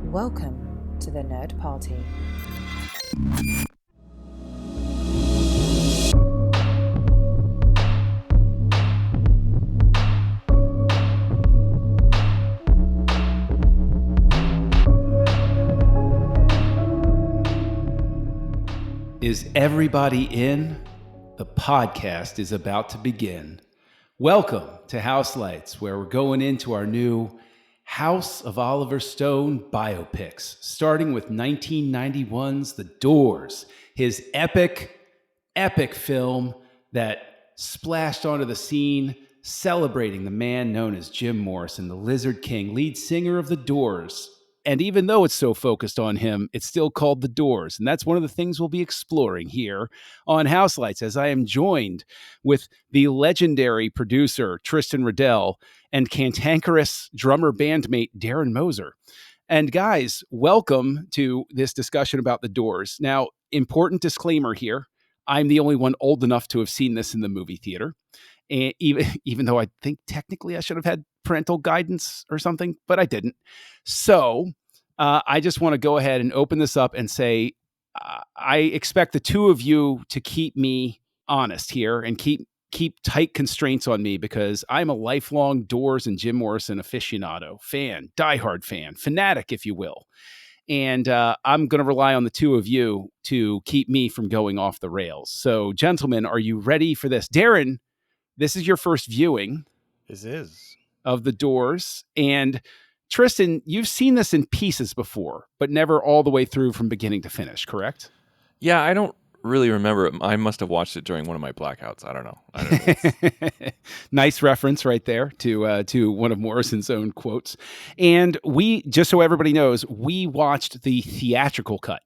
Welcome to the Nerd Party. Is everybody in? The podcast is about to begin. Welcome to Houselights, where we're going into our new House of Olivet Stone biopics, starting with 1991's The Doors, his epic film that splashed onto the scene, celebrating the man known as Jim Morrison, the Lizard King, lead singer of The Doors. And even though it's so focused on him, it's still called The Doors. And that's one of the things we'll be exploring here on Houselights, as I am joined with the legendary producer, Tristan Riddell, and cantankerous drummer bandmate, Darren Moser. And guys, welcome to this discussion about The Doors. Now, important disclaimer here. I'm the only one old enough to have seen this in the movie theater. And even though I think technically I should have had parental guidance or something, but I didn't. So I just want to go ahead and open this up and say, I expect the two of you to keep me honest here and keep tight constraints on me, because I'm a lifelong Doors and Jim Morrison aficionado, fan, diehard fan, fanatic, if you will. And I'm going to rely on the two of you to keep me from going off the rails. So, gentlemen, are you ready for this? Darren, this is your first viewing. This is. Of The Doors. And Tristan, you've seen this in pieces before, but never all the way through from beginning to finish, correct? Yeah, I don't really remember it. I must have watched it during one of my blackouts. I don't know. Nice reference right there to one of Morrison's own quotes. And we, just so everybody knows, we watched the theatrical cut,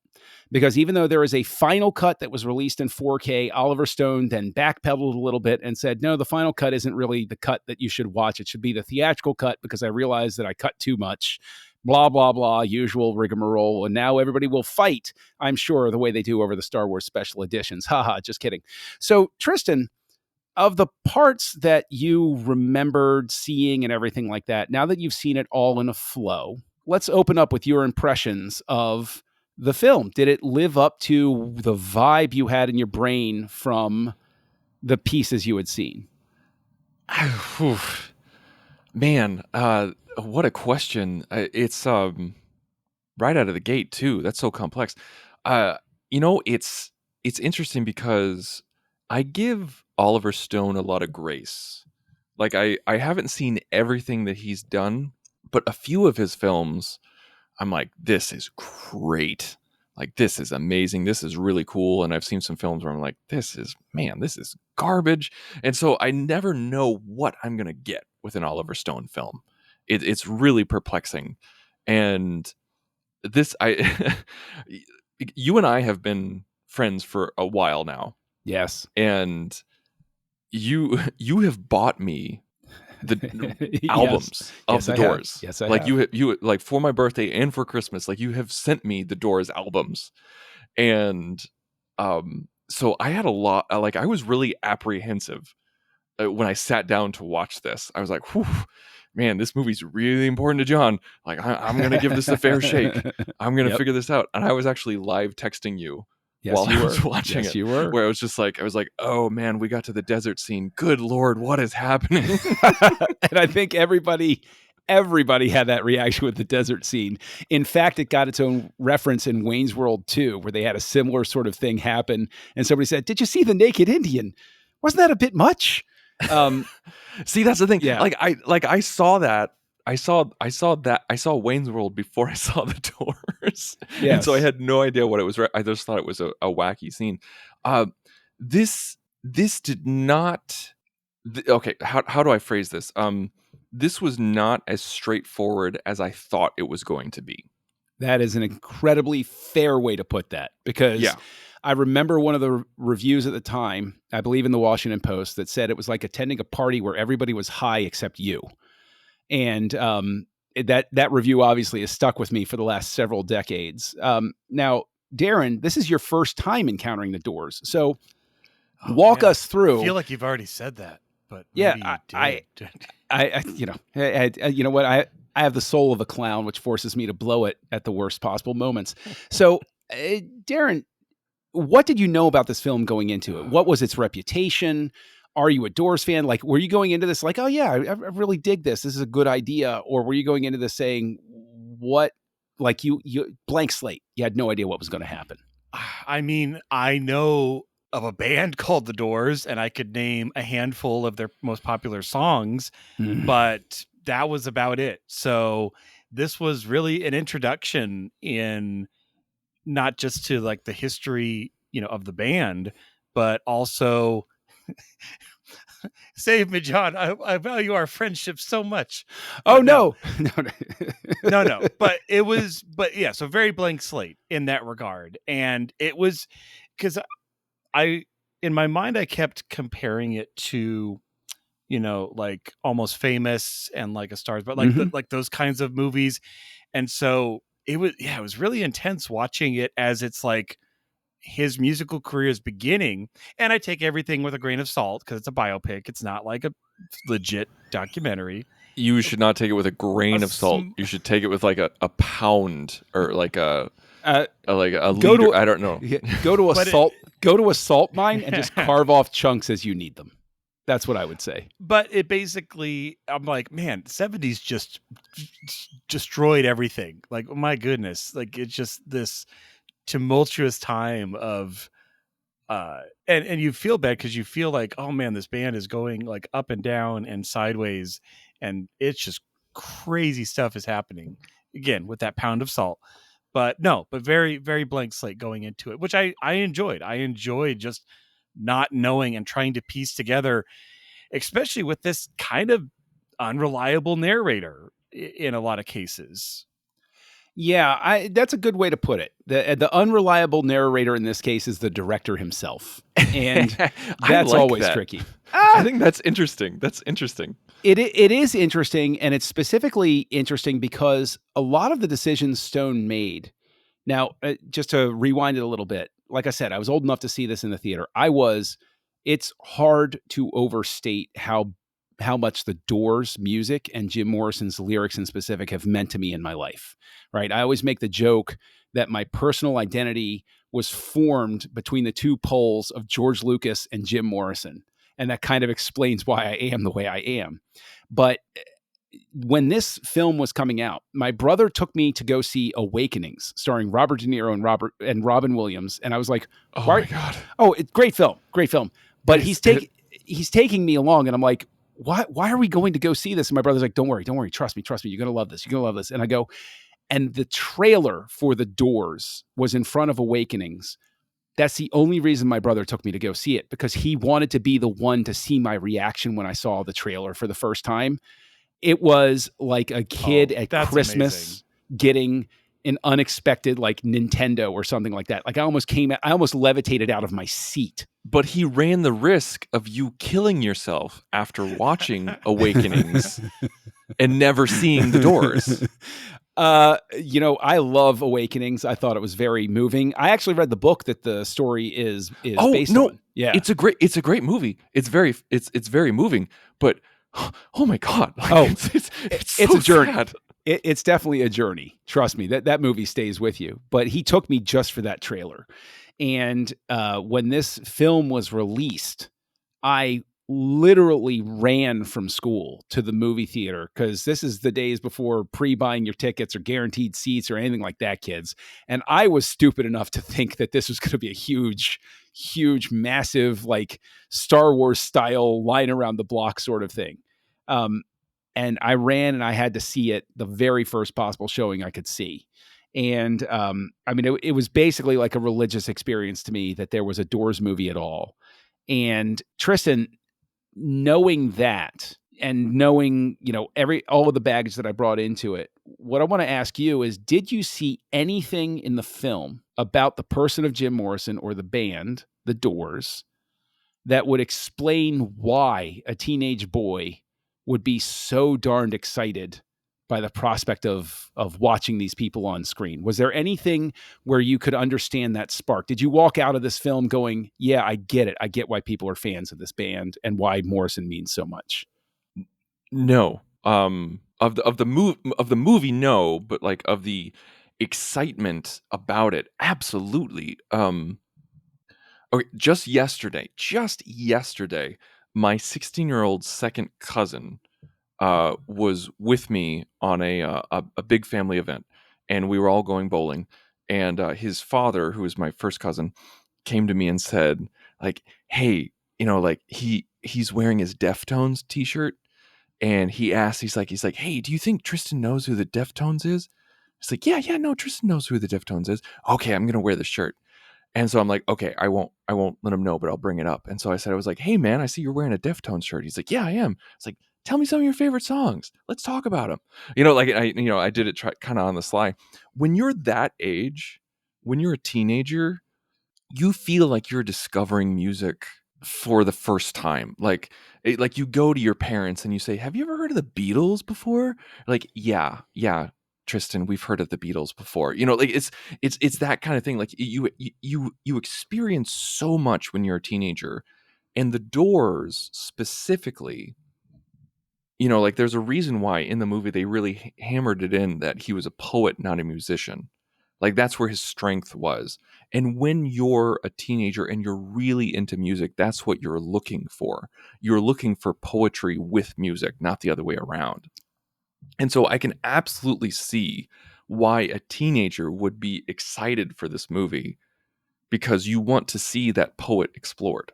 because even though there is a final cut that was released in 4K, Olivet Stone then backpedaled a little bit and said, no, the final cut isn't really the cut that you should watch. It should be the theatrical cut, because I realized that I cut too much. Blah, blah, blah, usual rigmarole. And now everybody will fight, I'm sure, the way they do over the Star Wars special editions. Haha, just kidding. So, Tristan, of the parts that you remembered seeing and everything like that, now that you've seen it all in a flow, let's open up with your impressions of the film. Did it live up to the vibe you had in your brain from the pieces you had seen? Man, what a question. It's right out of the gate too. That's so complex. It's interesting because I give Olivet Stone a lot of grace. Like I haven't seen everything that he's done, but a few of his films, I'm like, this is great. Like, this is amazing. This is really cool. And I've seen some films where I'm like, this is garbage. And so I never know what I'm going to get with an Olivet Stone film. It's really perplexing. And you and I have been friends for a while now. Yes. And you have bought me the albums of The Doors. Yes, I like have. you like for my birthday and for Christmas, like you have sent me the Doors albums. And so I had a lot, like I was really apprehensive when I sat down to watch this. I was like, whew, man, this movie's really important to John. Like I'm going to give this a fair shake. I'm going to figure this out. And I was actually live texting you. Yes, while I was watching it, you were. Where I was like, oh man, we got to the desert scene. Good Lord, what is happening? And I think everybody had that reaction with the desert scene. In fact, it got its own reference in Wayne's World 2, where they had a similar sort of thing happen. And somebody said, "Did you see the naked Indian? Wasn't that a bit much?" See, that's the thing. Yeah. I saw that. I saw Wayne's World before I saw The Doors. Yes. And so I had no idea what it was. I just thought it was a wacky scene. This did not. Okay, how do I phrase this? This was not as straightforward as I thought it was going to be. That is an incredibly fair way to put that, because I remember one of the reviews at the time, I believe in the Washington Post, that said it was like attending a party where everybody was high except you. And that review obviously has stuck with me for the last several decades. Now, Darren, this is your first time encountering The Doors. So walk us through. I feel like you've already said that, but yeah, I you know what, I have the soul of a clown, which forces me to blow it at the worst possible moments. So, Darren, what did you know about this film going into it? What was its reputation? Are you a Doors fan? Like, were you going into this like, oh yeah, I really dig this. This is a good idea. Or were you going into this saying, what, like you blank slate. You had no idea what was going to happen. I mean, I know of a band called The Doors, and I could name a handful of their most popular songs, but that was about it. So this was really an introduction in not just to like the history, of the band, but also save me, John. I value our friendship so much. Oh no. No. But yeah, so very blank slate in that regard. And it was because in my mind, I kept comparing it to, like Almost Famous and like A Stars, but like like those kinds of movies. And so it was really intense watching it as it's like his musical career is beginning. And I take everything with a grain of salt because it's a biopic. It's not like a legit documentary. You should not take it with a grain of salt. You should take it with like a pound or like a liter. I don't know. Go to a salt mine and just carve off chunks as you need them. That's what I would say. But it basically, I'm like, man, 70s just destroyed everything. Like, oh my goodness. Like, it's just this tumultuous time of and you feel bad because you feel like, oh man, this band is going like up and down and sideways, and it's just crazy stuff is happening again with that pound of salt. But very, very blank slate going into it, which I enjoyed. I enjoyed just not knowing and trying to piece together, especially with this kind of unreliable narrator in a lot of cases. Yeah, that's a good way to put it. The unreliable narrator in this case is the director himself, and that's always tricky. I think that's interesting. It is interesting, and it's specifically interesting because a lot of the decisions Stone made. Now, just to rewind it a little bit, like I said, I was old enough to see this in the theater. It's hard to overstate how much the Doors music and Jim Morrison's lyrics in specific have meant to me in my life, right? I always make the joke that my personal identity was formed between the two poles of George Lucas and Jim Morrison. And that kind of explains why I am the way I am. But when this film was coming out, my brother took me to go see Awakenings, starring Robert De Niro and Robin Williams. And I was like, oh my God. Oh, it's great film. But he's taking me along, and I'm like, why are we going to go see this? And my brother's like, don't worry. Trust me. You're going to love this. And I go, and the trailer for The Doors was in front of Awakenings. That's the only reason my brother took me to go see it, because he wanted to be the one to see my reaction when I saw the trailer for the first time. It was like a kid at Christmas getting an unexpected like Nintendo or something like that. Like I almost levitated out of my seat. But he ran the risk of you killing yourself after watching Awakenings and never seeing The Doors. I love Awakenings. I thought it was very moving. I actually read the book that the story is based on. Yeah. It's a great movie. It's very moving, but oh my God. Like, it's so a journey. Sad. It's definitely a journey. Trust me, that movie stays with you. But he took me just for that trailer. And when this film was released, I literally ran from school to the movie theater, because this is the days before pre-buying your tickets or guaranteed seats or anything like that, kids. And I was stupid enough to think that this was going to be a huge, massive, like Star Wars style line around the block sort of thing. And I ran, and I had to see it the very first possible showing I could see. And it was basically like a religious experience to me that there was a Doors movie at all. And Tristan, knowing that and knowing, all of the baggage that I brought into it, what I want to ask you is, did you see anything in the film about the person of Jim Morrison or the band, The Doors, that would explain why a teenage boy would be so darned excited by the prospect of watching these people on screen? Was there anything where you could understand that spark? Did you walk out of this film going, yeah, I get it. I get why people are fans of this band and why Morrison means so much? No. of the movie, no, but like of the excitement about it, absolutely. Okay, just yesterday, my 16-year-old second cousin was with me on a big family event, and we were all going bowling. And his father, who was my first cousin, came to me and said, like, "Hey, like he's wearing his Deftones T-shirt, and he's like, hey, do you think Tristan knows who the Deftones is?" It's like, yeah, no, Tristan knows who the Deftones is. Okay, I'm gonna wear the shirt. And so I'm like, okay, I won't let him know, but I'll bring it up. And so I was like, hey man, I see you're wearing a Deftones shirt. He's like, yeah, I am. It's like, tell me some of your favorite songs. Let's talk about them. Like I did it kind of on the sly. When you're that age, when you're a teenager, you feel like you're discovering music for the first time. Like you go to your parents and you say, have you ever heard of the Beatles before? Like, yeah, Tristan, we've heard of the Beatles before. Like it's that kind of thing. Like you experience so much when you're a teenager. And the Doors specifically, like there's a reason why in the movie they really hammered it in that he was a poet, not a musician. Like that's where his strength was. And when you're a teenager and you're really into music, that's what you're looking for. You're looking for poetry with music, not the other way around. And so I can absolutely see why a teenager would be excited for this movie, because you want to see that poet explored.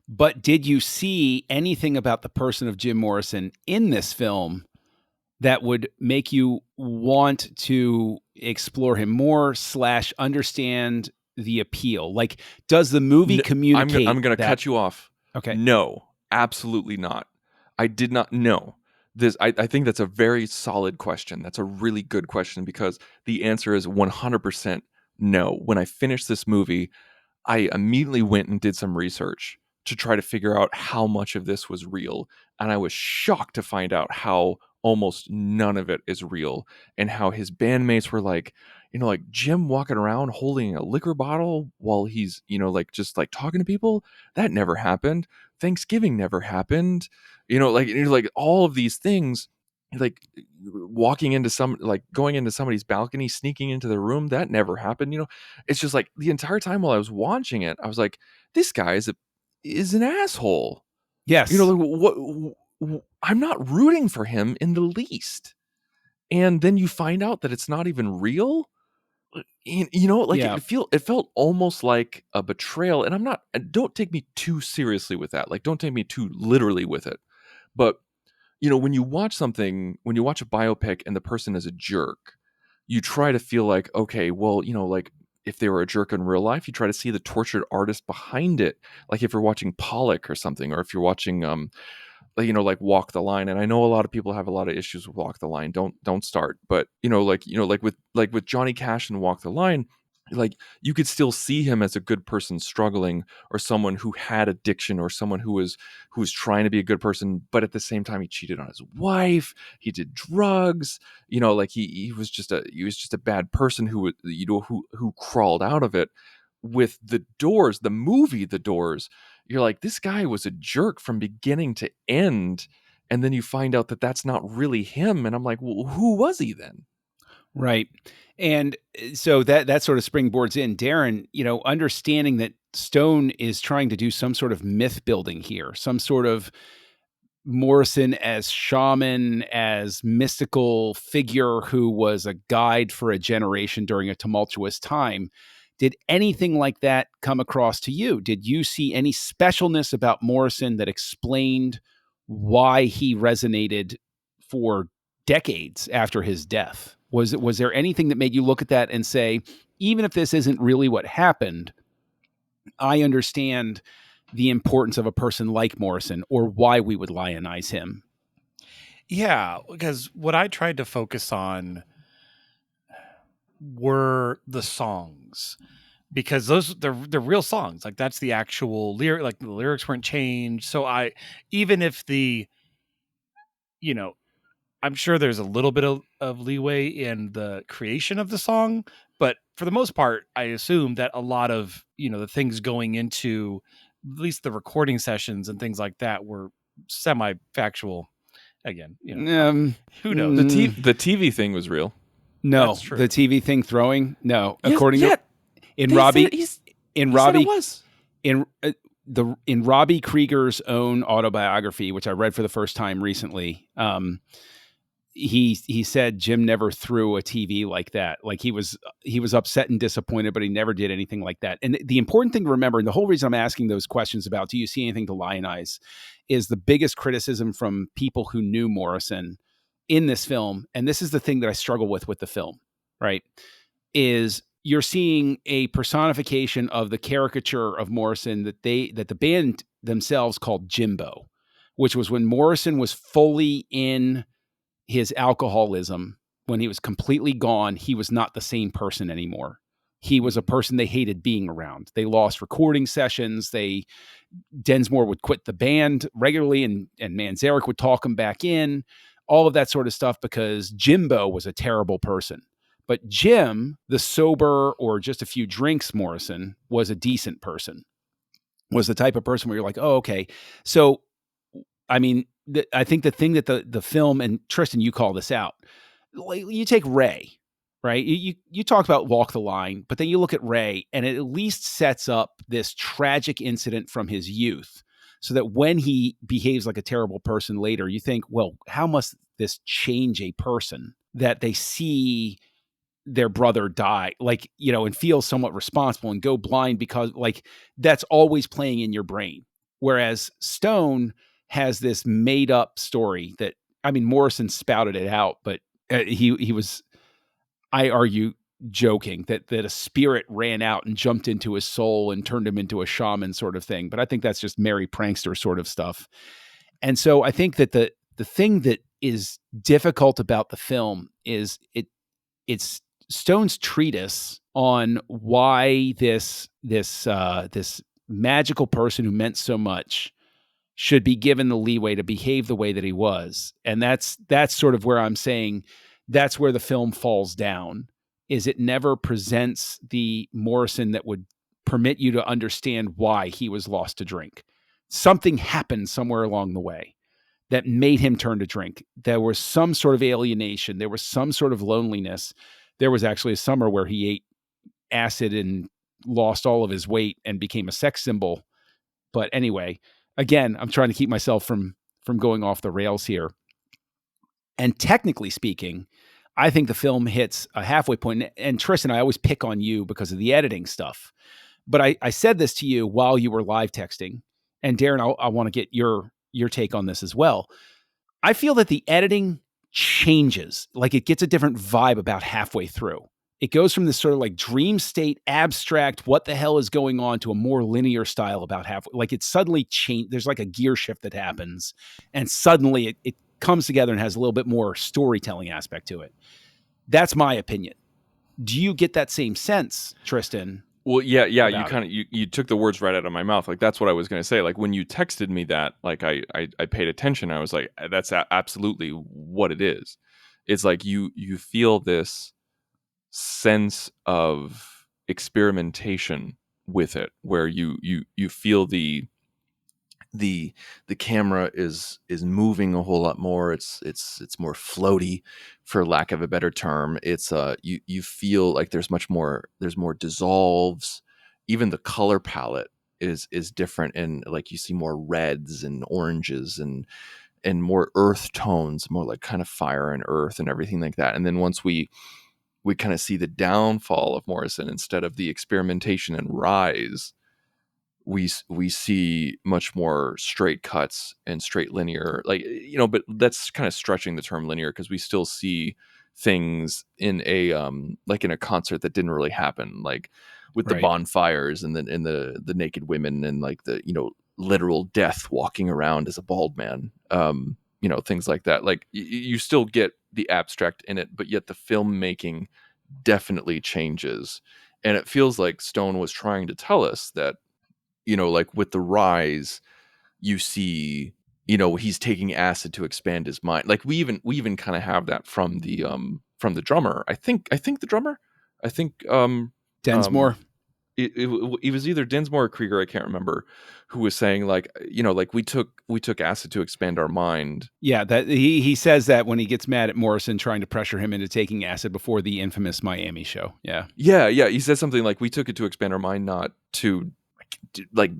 But did you see anything about the person of Jim Morrison in this film that would make you want to explore him more / understand the appeal? Like, does the movie communicate? I'm going to cut you off. Okay. No, absolutely not. I did not know this. I think that's a very solid question. That's a really good question, because the answer is 100% no. When I finished this movie, I immediately went and did some research to try to figure out how much of this was real. And I was shocked to find out how almost none of it is real, and how his bandmates were like, like Jim walking around holding a liquor bottle while he's, like just like talking to people. That never happened. Thanksgiving never happened. Like all of these things, like walking into going into somebody's balcony, sneaking into their room, that never happened. It's just like the entire time while I was watching it, I was like, this guy is an asshole. Yes. Like what, I'm not rooting for him in the least. And then you find out that it's not even real. Yeah. It felt almost like a betrayal. And don't take me too seriously with that. Like, don't take me too literally with it. But when you watch a biopic and the person is a jerk, you try to feel like, okay, well, like if they were a jerk in real life, you try to see the tortured artist behind it. Like if you're watching Pollock or something, or if you're watching, like Walk the Line. And I know a lot of people have a lot of issues with Walk the Line. Don't start. But, like with Johnny Cash and Walk the Line, like you could still see him as a good person struggling, or someone who had addiction, or someone who was trying to be a good person, but at the same time he cheated on his wife, he did drugs, like he was just a bad person who who crawled out of it. With The Doors, the movie The Doors, you're like, this guy was a jerk from beginning to end, and then you find out that that's not really him, and I'm like, well, who was he then? Right. And so that sort of springboards in, Darren, understanding that Stone is trying to do some sort of myth building here, some sort of Morrison as shaman, as mystical figure who was a guide for a generation during a tumultuous time. Did anything like that come across to you? Did you see any specialness about Morrison that explained why he resonated for decades after his death? Was there anything that made you look at that and say, even if this isn't really what happened, I understand the importance of a person like Morrison, or why we would lionize him? Yeah, because what I tried to focus on were the songs, because they're real songs. Like that's the actual lyric. Like the lyrics weren't changed. So even if I'm sure there's a little bit of leeway in the creation of the song, but for the most part, I assume that a lot of, the things going into at least the recording sessions and things like that were semi-factual. Again, who knows? The TV thing was real. No, That's true. the TV thing throwing. No, Yes, according to in Robbie it was. in Robbie Krieger's own autobiography, which I read for the first time recently. He said Jim never threw a TV like that. Like he was upset and disappointed, but he never did anything like that. And the important thing to remember, and the whole reason I'm asking those questions about, do you see anything to lionize, is the biggest criticism from people who knew Morrison in this film. And this is the thing that I struggle with the film, right? Is you're seeing a personification of the caricature of Morrison that the band themselves called Jimbo, which was when Morrison was fully in his alcoholism. When he was completely gone, he was not the same person anymore. He was a person they hated being around. They lost recording sessions. Densmore would quit the band regularly, and Manzarek would talk him back in, all of that sort of stuff, because Jimbo was a terrible person. But Jim, the sober or just a few drinks Morrison, was a decent person, was the type of person where you're like, oh, okay. So, I mean, I think the thing that the film, and Tristan, you call this out, like, you take Ray, right? You talked about Walk the Line, but then you look at Ray, and it at least sets up this tragic incident from his youth, so that when he behaves like a terrible person later, you think, well, how must this change a person that they see their brother die, like, and feel somewhat responsible and go blind, because like that's always playing in your brain. Whereas Stone has this made up story that, I mean, Morrison spouted it out, but he was, I argue, joking that a spirit ran out and jumped into his soul and turned him into a shaman sort of thing. But I think that's just merry prankster sort of stuff. And so I think that the thing that is difficult about the film is it's Stone's treatise on why this magical person who meant so much should be given the leeway to behave the way that he was. And that's sort of where I'm saying that's where the film falls down, is it never presents the Morrison that would permit you to understand why he was lost to drink. Something happened somewhere along the way that made him turn to drink. There was some sort of alienation. There was some sort of loneliness. There was actually a summer where he ate acid and lost all of his weight and became a sex symbol. But anyway, again, I'm trying to keep myself from going off the rails here. And technically speaking, I think the film hits a halfway point. And Tristan, I always pick on you because of the editing stuff. But I said this to you while you were live texting. And Darren, I want to get your take on this as well. I feel that the editing changes, like it gets a different vibe about halfway through. It goes from this sort of like dream state, abstract, what the hell is going on, to a more linear style about halfway. Like it suddenly changed. There's like a gear shift that happens, and suddenly it comes together and has a little bit more storytelling aspect to it. That's my opinion. Do you get that same sense, Tristan? Well, yeah. You kind of you took the words right out of my mouth. Like that's what I was going to say. Like when you texted me that, like I paid attention. I was like, that's absolutely what it is. It's like you feel this sense of experimentation with it, where you feel the camera is moving a whole lot more. It's more floaty, for lack of a better term. It's you feel like there's more dissolves. Even the color palette is different, and like you see more reds and oranges and more earth tones, more like kind of fire and earth and everything like that. And then once we kind of see the downfall of Morrison, instead of the experimentation and rise, we see much more straight cuts and straight linear, like, but that's kind of stretching the term linear, because we still see things in a like in a concert that didn't really happen, like with the bonfires and the naked women and like the literal death walking around as a bald man, things like that. Like you still get the abstract in it, but yet the filmmaking definitely changes. And it feels like Stone was trying to tell us that, like with the rise, you see, he's taking acid to expand his mind. Like we even kind of have that from the drummer. I think the drummer. Densmore. it was either Dinsmore or Krieger, I can't remember, who was saying like, like we took acid to expand our mind. Yeah, that he says that when he gets mad at Morrison trying to pressure him into taking acid before the infamous Miami show. Yeah. Yeah. He says something like, we took it to expand our mind, not to like,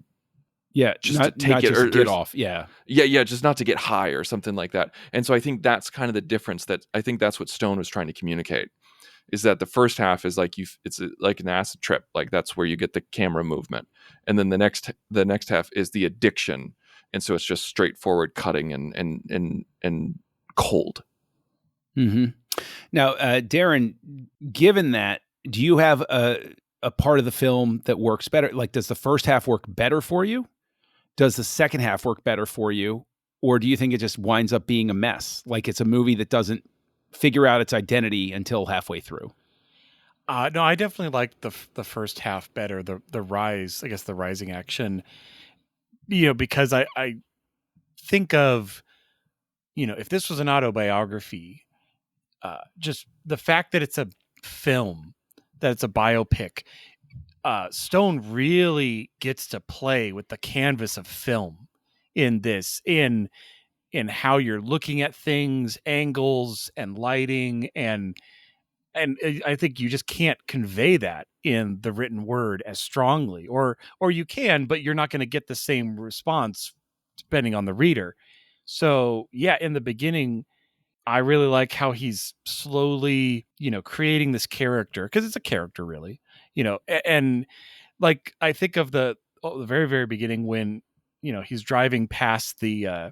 yeah, just not, to take not it just or to get off. Yeah. Yeah, just not to get high or something like that. And so I think that's kind of the difference, that I think that's what Stone was trying to communicate, is that the first half is like like an acid trip, like that's where you get the camera movement, and then the next half is the addiction, and so it's just straightforward cutting and cold. Mm-hmm. Now, Darren, given that, do you have a part of the film that works better? Like, does the first half work better for you? Does the second half work better for you? Or do you think it just winds up being a mess? Like it's a movie that doesn't figure out its identity until halfway through? No, I definitely like the first half better. The rise, I guess, the rising action. Because I think of, if this was an autobiography, just the fact that it's a film, that it's a biopic. Stone really gets to play with the canvas of film in this, in how you're looking at things, angles and lighting, and I think you just can't convey that in the written word as strongly, or you can, but you're not going to get the same response depending on the reader. So yeah, in the beginning, I really like how he's slowly, creating this character, because it's a character, really, and like I think of the very, very beginning when, he's driving past uh,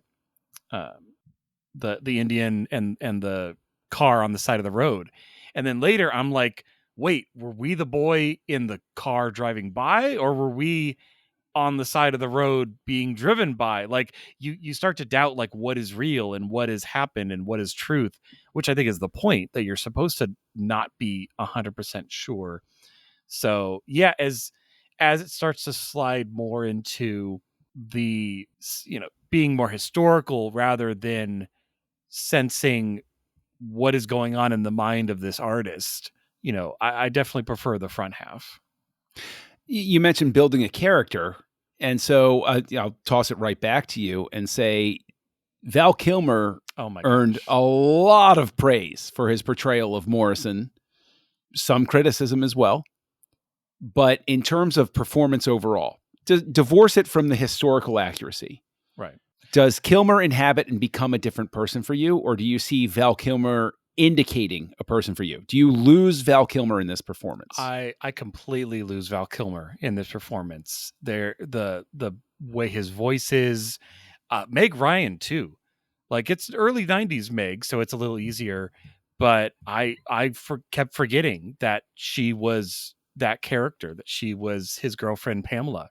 the Indian and the car on the side of the road. And then later I'm like, wait, were we the boy in the car driving by, or were we on the side of the road being driven by? Like you start to doubt like what is real and what has happened and what is truth, which I think is the point, that you're supposed to not be 100% sure. So yeah, as it starts to slide more into the, being more historical rather than sensing what is going on in the mind of this artist, I definitely prefer the front half. You mentioned building a character. And so I'll toss it right back to you and say Val Kilmer earned a lot of praise for his portrayal of Morrison, some criticism as well. But in terms of performance overall, divorce it from the historical accuracy. Right. Does Kilmer inhabit and become a different person for you, or do you see Val Kilmer indicating a person for you? Do you lose Val Kilmer in this performance? I completely lose Val Kilmer in this performance. The way his voice is, Meg Ryan too. Like it's early 90s Meg, so it's a little easier. But I kept forgetting that she was that character, that she was his girlfriend Pamela.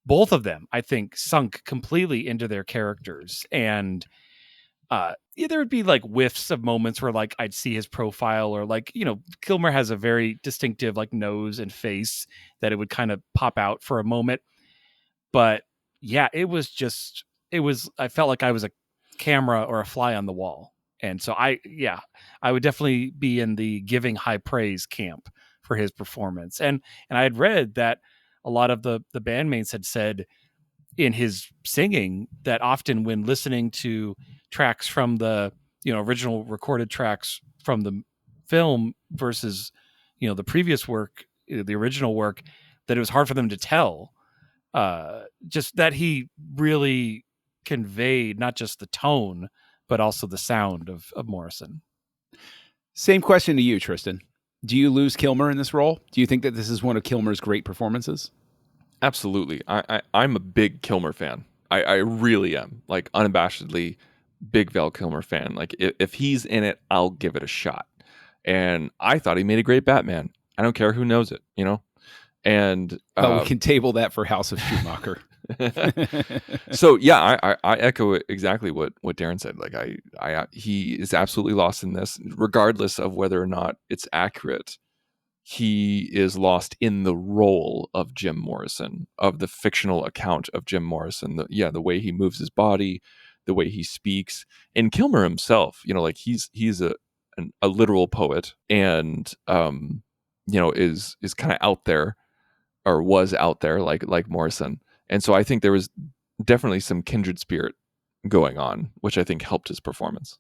Both of them, I think, sunk completely into their characters. And there would be like whiffs of moments where like I'd see his profile, or like, Kilmer has a very distinctive like nose and face that it would kind of pop out for a moment. But yeah, I felt like I was a camera or a fly on the wall. And so I would definitely be in the giving high praise camp for his performance. And I had read that a lot of the bandmates had said in his singing that often when listening to tracks from the, original recorded tracks from the film versus, the previous work, the original work, that it was hard for them to tell, just that he really conveyed not just the tone, but also the sound of Morrison. Same question to you, Tristan. Do you lose Kilmer in this role? Do you think that this is one of Kilmer's great performances? Absolutely. I'm a big Kilmer fan. I really am, like unabashedly big Val Kilmer fan. Like if he's in it, I'll give it a shot. And I thought he made a great Batman. I don't care who knows it, And we can table that for House of Schumacher. So yeah, I echo exactly what Darren said. Like he is absolutely lost in this, regardless of whether or not it's accurate. He is lost in the role of Jim Morrison, of the fictional account of Jim Morrison. The way he moves his body, the way he speaks, and Kilmer himself. Like he's a literal poet, and is kind of out there. or was out there like Morrison. And so I think there was definitely some kindred spirit going on, which I think helped his performance.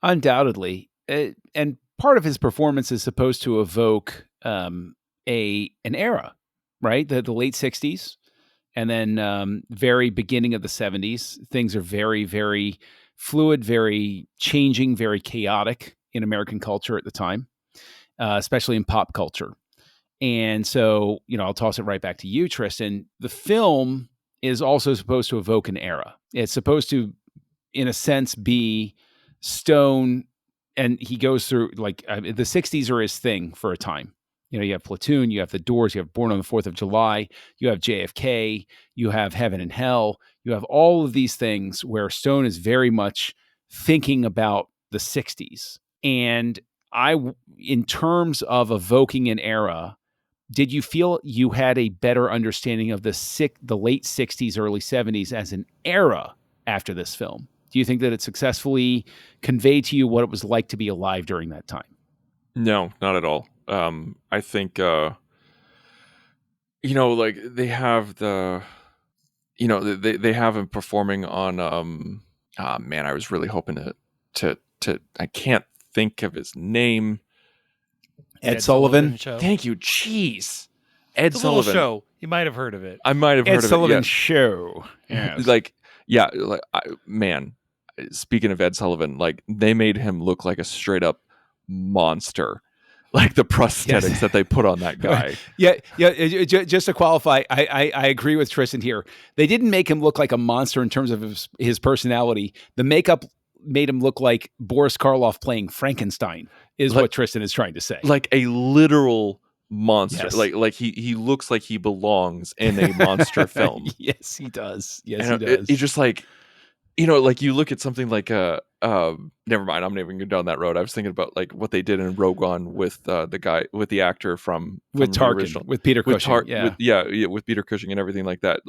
Undoubtedly. And part of his performance is supposed to evoke an era, right? The late 60s and then very beginning of the 70s. Things are very, very fluid, very changing, very chaotic in American culture at the time, especially in pop culture. And so, I'll toss it right back to you, Tristan. The film is also supposed to evoke an era. It's supposed to, in a sense, be Stone, and he goes through the 60s are his thing for a time. You have Platoon, you have The Doors, you have Born on the 4th of July, you have JFK, you have Heaven and Hell, you have all of these things where Stone is very much thinking about the 60s. And in terms of evoking an era, did you feel you had a better understanding of the late 60s, early 70s as an era after this film? Do you think that it successfully conveyed to you what it was like to be alive during that time? No, not at all. I think, they have they have him performing on, man, I was really hoping to I can't think of his name. Ed Sullivan Show. Thank you. Jeez. Ed It's a Sullivan. little show. You might have heard of it. I might have heard Ed of Sullivan it. Show. Yes. Man, speaking of Ed Sullivan, they made him look like a straight up monster. Like the prosthetics that they put on that guy. Yeah. Just to qualify, I agree with Tristan here. They didn't make him look like a monster in terms of his personality. The makeup made him look like Boris Karloff playing Frankenstein, is what Tristan is trying to say. Like a literal monster. Yes. Like he looks like he belongs in a monster film. Yes, he does. Yes, And he does. It's just you look at something like never mind, I'm not even going down that road. I was thinking about what they did in Rogue One with the actor from with the Tarkin, original, with Peter Cushing. with Peter Cushing and everything like that.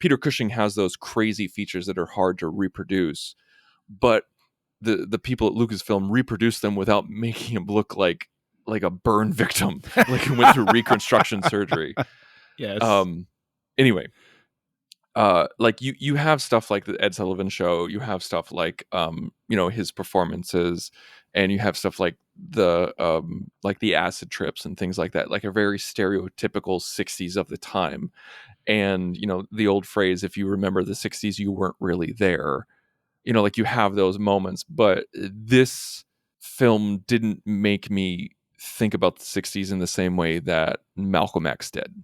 Peter Cushing has those crazy features that are hard to reproduce, but the people at Lucasfilm reproduced them without making him look like a burn victim, like he went through reconstruction surgery. Yes. Anyway, you have stuff like the Ed Sullivan Show, you have stuff like his performances, and you have stuff like the acid trips and things like that, like a very stereotypical 60s of the time. And the old phrase, if you remember the 60s, you weren't really there. You have those moments, but this film didn't make me think about the 60s in the same way that Malcolm X did.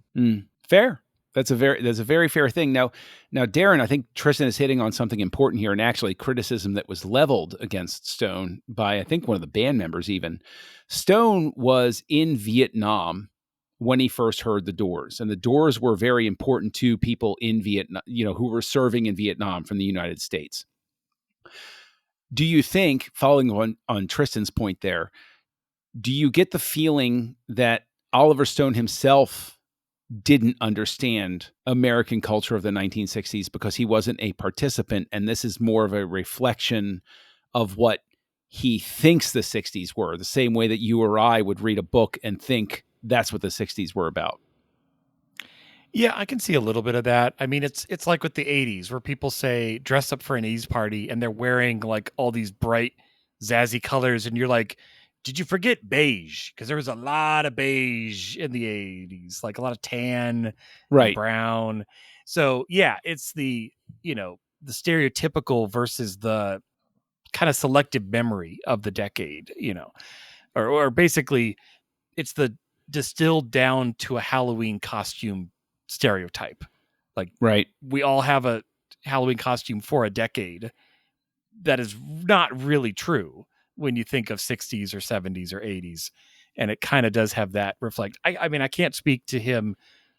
Fair. That's a very fair thing. Now, Darren, I think Tristan is hitting on something important here, and actually criticism that was leveled against Stone by, I think, one of the band members even. Stone was in Vietnam when he first heard the Doors, and the Doors were very important to people in Vietnam, who were serving in Vietnam from the United States. Do you think, following on Tristan's point there, do you get the feeling that Oliver Stone himself didn't understand American culture of the 1960s because he wasn't a participant, and this is more of a reflection of what he thinks the 60s were, the same way that you or I would read a book and think that's what the 60s were about? Yeah, I can see a little bit of that. I mean, it's like with the 80s where people say dress up for an 80s party and they're wearing all these bright, zazzy colors, and you're like, did you forget beige? Because there was a lot of beige in the 80s, like a lot of tan, right, and brown. So yeah, it's the stereotypical versus the kind of selective memory of the decade, or basically it's the distilled down to a Halloween costume stereotype. Right. We all have a Halloween costume for a decade. That is not really true when you think of 60s or 70s or 80s. And it kind of does have that reflect. I mean, I can't speak to him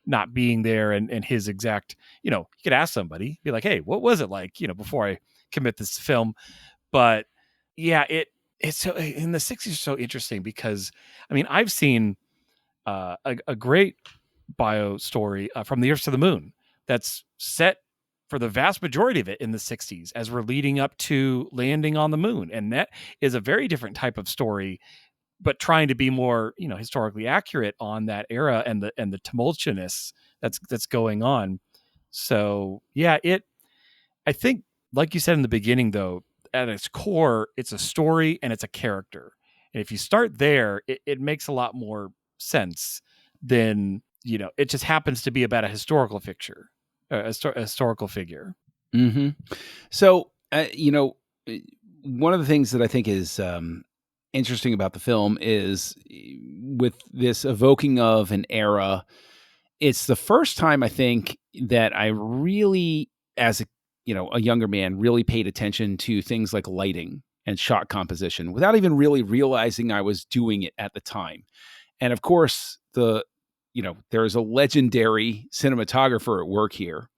not being there and his exact, you could ask somebody, be like, hey, what was it like, before I commit this to film? But yeah, it's so in the 60s is so interesting because, I mean, I've seen a great bio story from the Earth to the Moon that's set for the vast majority of it in the 60s as we're leading up to landing on the moon. And that is a very different type of story but trying to be more, historically accurate on that era and the tumultuousness that's going on. So yeah, I think, like you said in the beginning, though, at its core, it's a story and it's a character. And if you start there, it makes a lot more sense than, it just happens to be about a historical figure, a historical figure. Mm-hmm. So, one of the things that I think is interesting about the film is with this evoking of an era. It's the first time I think that I really, as a younger man, really paid attention to things like lighting and shot composition without even really realizing I was doing it at the time. And of course, there is a legendary cinematographer at work here.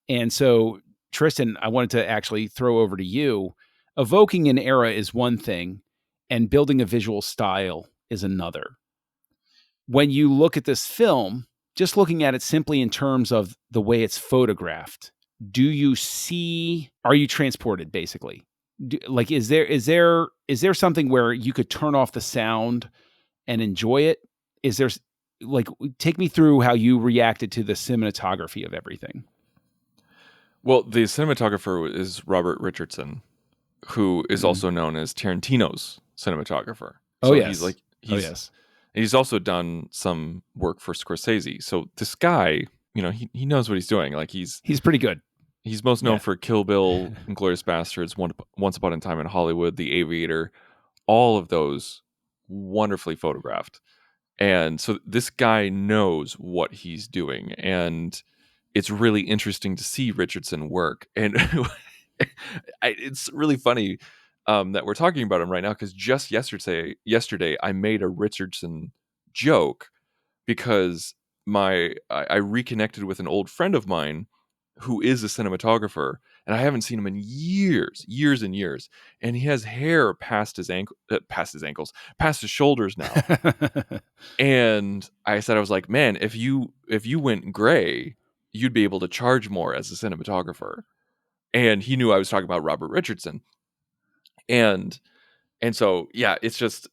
And so, Tristan, I wanted to actually throw over to you. Evoking an era is one thing, and building a visual style is another. When you look at this film, just looking at it simply in terms of the way it's photographed, are you transported basically? Is there something where you could turn off the sound and enjoy it? Is there, take me through how you reacted to the cinematography of everything. Well, the cinematographer is Robert Richardson, who is also known as Tarantino's cinematographer. So yes. He's also done some work for Scorsese. So this guy, he knows what he's doing. Like he's pretty good. He's most known for Kill Bill, Inglourious Bastards, Once Upon a Time in Hollywood, The Aviator, all of those wonderfully photographed. And so this guy knows what he's doing. And it's really interesting to see Richardson work. And it's really funny that we're talking about him right now, because just yesterday I made a Richardson joke because I reconnected with an old friend of mine who is a cinematographer, and I haven't seen him in years and years. And he has hair past his ankles, past his shoulders now. And I was like, man, if you went gray, you'd be able to charge more as a cinematographer. And he knew I was talking about Robert Richardson. And so, yeah, it's just,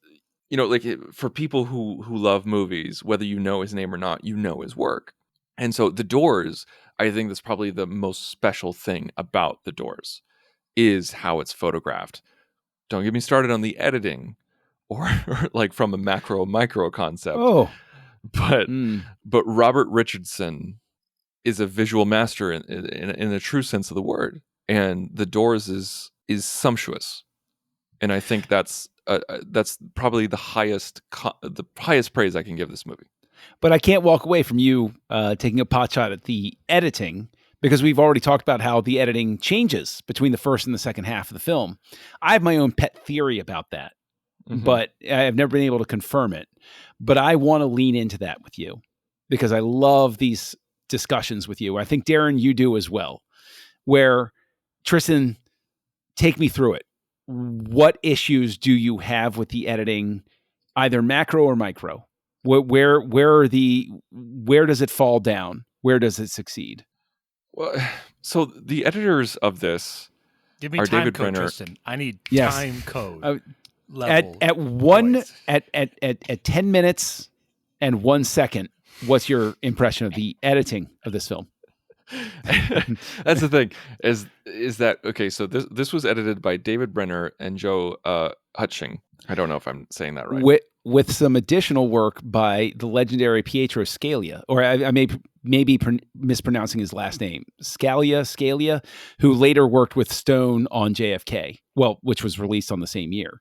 for people who love movies, whether you know his name or not, you know his work. And so The Doors, I think that's probably the most special thing about The Doors, is how it's photographed. Don't get me started on the editing or like from a macro micro concept. Oh, but Robert Richardson is a visual master in the true sense of the word, and The Doors is sumptuous, and I think that's probably the highest praise I can give this movie. But I can't walk away from you taking a pot shot at the editing, because we've already talked about how the editing changes between the first and the second half of the film. I have my own pet theory about that, but I've never been able to confirm it. But I want to lean into that with you because I love these discussions with you. I think, Darren, you do as well, where, Tristan, take me through it. What issues do you have with the editing, either macro or micro? Where does it fall down? Where does it succeed? Well, so the editors of this Give me are time David code, Brenner. Tristan. I need time code. At 10 minutes and 1 second, what's your impression of the editing of this film? That's the thing is that okay? So this was edited by David Brenner and Joe Hutching. I don't know if I'm saying that right. With some additional work by the legendary Pietro Scalia, or I may be mispronouncing his last name, Scalia, who later worked with Stone on JFK, which was released on the same year.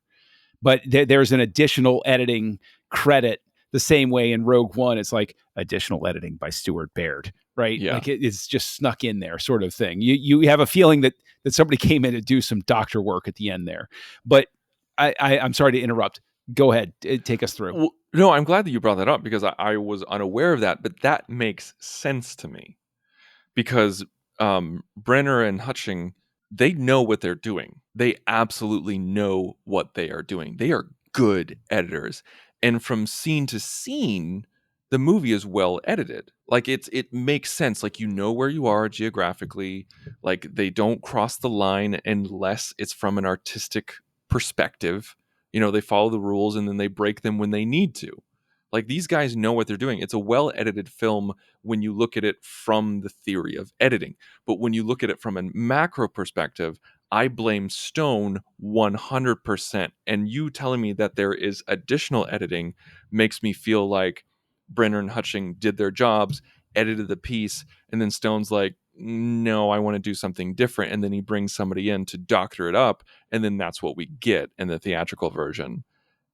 But there's an additional editing credit, the same way in Rogue One, it's like additional editing by Stuart Baird, right? Yeah. Like it's just snuck in there, sort of thing. You have a feeling that somebody came in to do some doctor work at the end there. But I'm sorry to interrupt. Go ahead, take us through. Well, no, I'm glad that you brought that up because I was unaware of that, but that makes sense to me because Brenner and Hutching, they know what they're doing. They absolutely know what they are doing. They are good editors. And from scene to scene, the movie is well edited. Like it makes sense. Like, you know where you are geographically. Like, they don't cross the line unless it's from an artistic perspective. They follow the rules and then they break them when they need to. Like, these guys know what they're doing. It's a well-edited film when you look at it from the theory of editing. But when you look at it from a macro perspective, I blame Stone 100%. And you telling me that there is additional editing makes me feel like Brenner and Hutching did their jobs, edited the piece, and then Stone's like, no, I want to do something different. And then he brings somebody in to doctor it up. And then that's what we get in the theatrical version.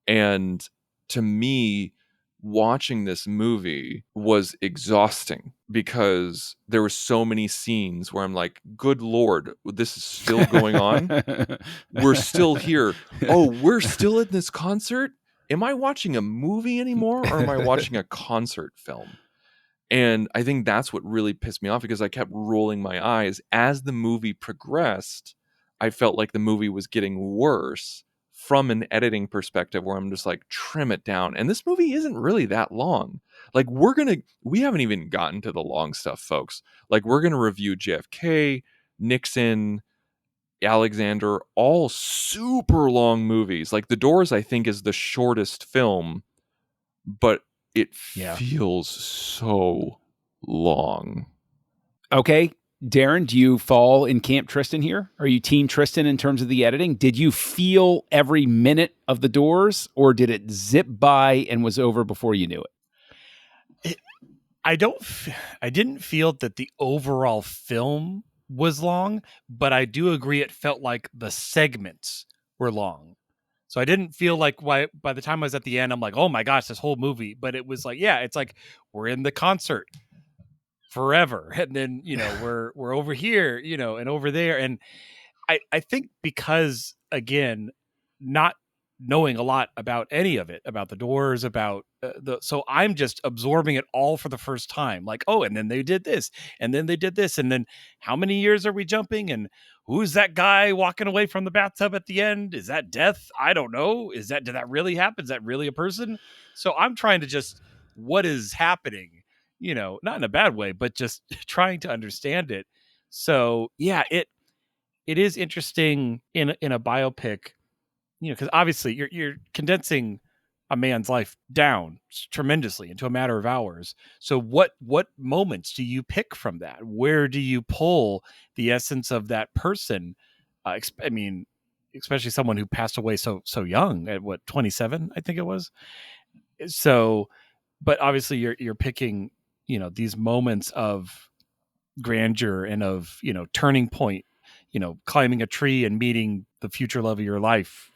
And to me, watching this movie was exhausting because there were so many scenes where I'm like, good Lord, this is still going on. We're still here. Oh, we're still in this concert. Am I watching a movie anymore, or am I watching a concert film? And I think that's what really pissed me off, because I kept rolling my eyes. As the movie progressed, I felt like the movie was getting worse from an editing perspective, where I'm just like, trim it down. And this movie isn't really that long. Like, we haven't even gotten to the long stuff, folks. Like, we're going to review JFK, Nixon, Alexander, all super long movies. Like, The Doors, I think, is the shortest film, but it feels so long. Okay. Darren, do you fall in Camp Tristan here? Are you Team Tristan in terms of the editing? Did you feel every minute of The Doors, or did it zip by and was over before you knew it? I didn't feel that the overall film was long, but I do agree it felt like the segments were long. So I didn't feel like by the time I was at the end, I'm like, oh my gosh, this whole movie. But it was like, yeah, it's like we're in the concert forever. And then, we're over here, and over there. And I think because, again, not knowing a lot about any of it, about the Doors, about so I'm just absorbing it all for the first time. Like, oh, and then they did this, and then they did this, and then how many years are we jumping? And who's that guy walking away from the bathtub at the end? Is that death? I don't know. Did that really happen? Is that really a person? So I'm trying to just, what is happening? Not in a bad way, but just trying to understand it. So yeah, it is interesting in a biopic, because obviously you're condensing a man's life down tremendously into a matter of hours. So what moments do you pick from that? Where do you pull the essence of that person? Especially someone who passed away so young, at 27, I think it was. So, but obviously you're picking, these moments of grandeur and of, turning point, climbing a tree and meeting the future love of your life.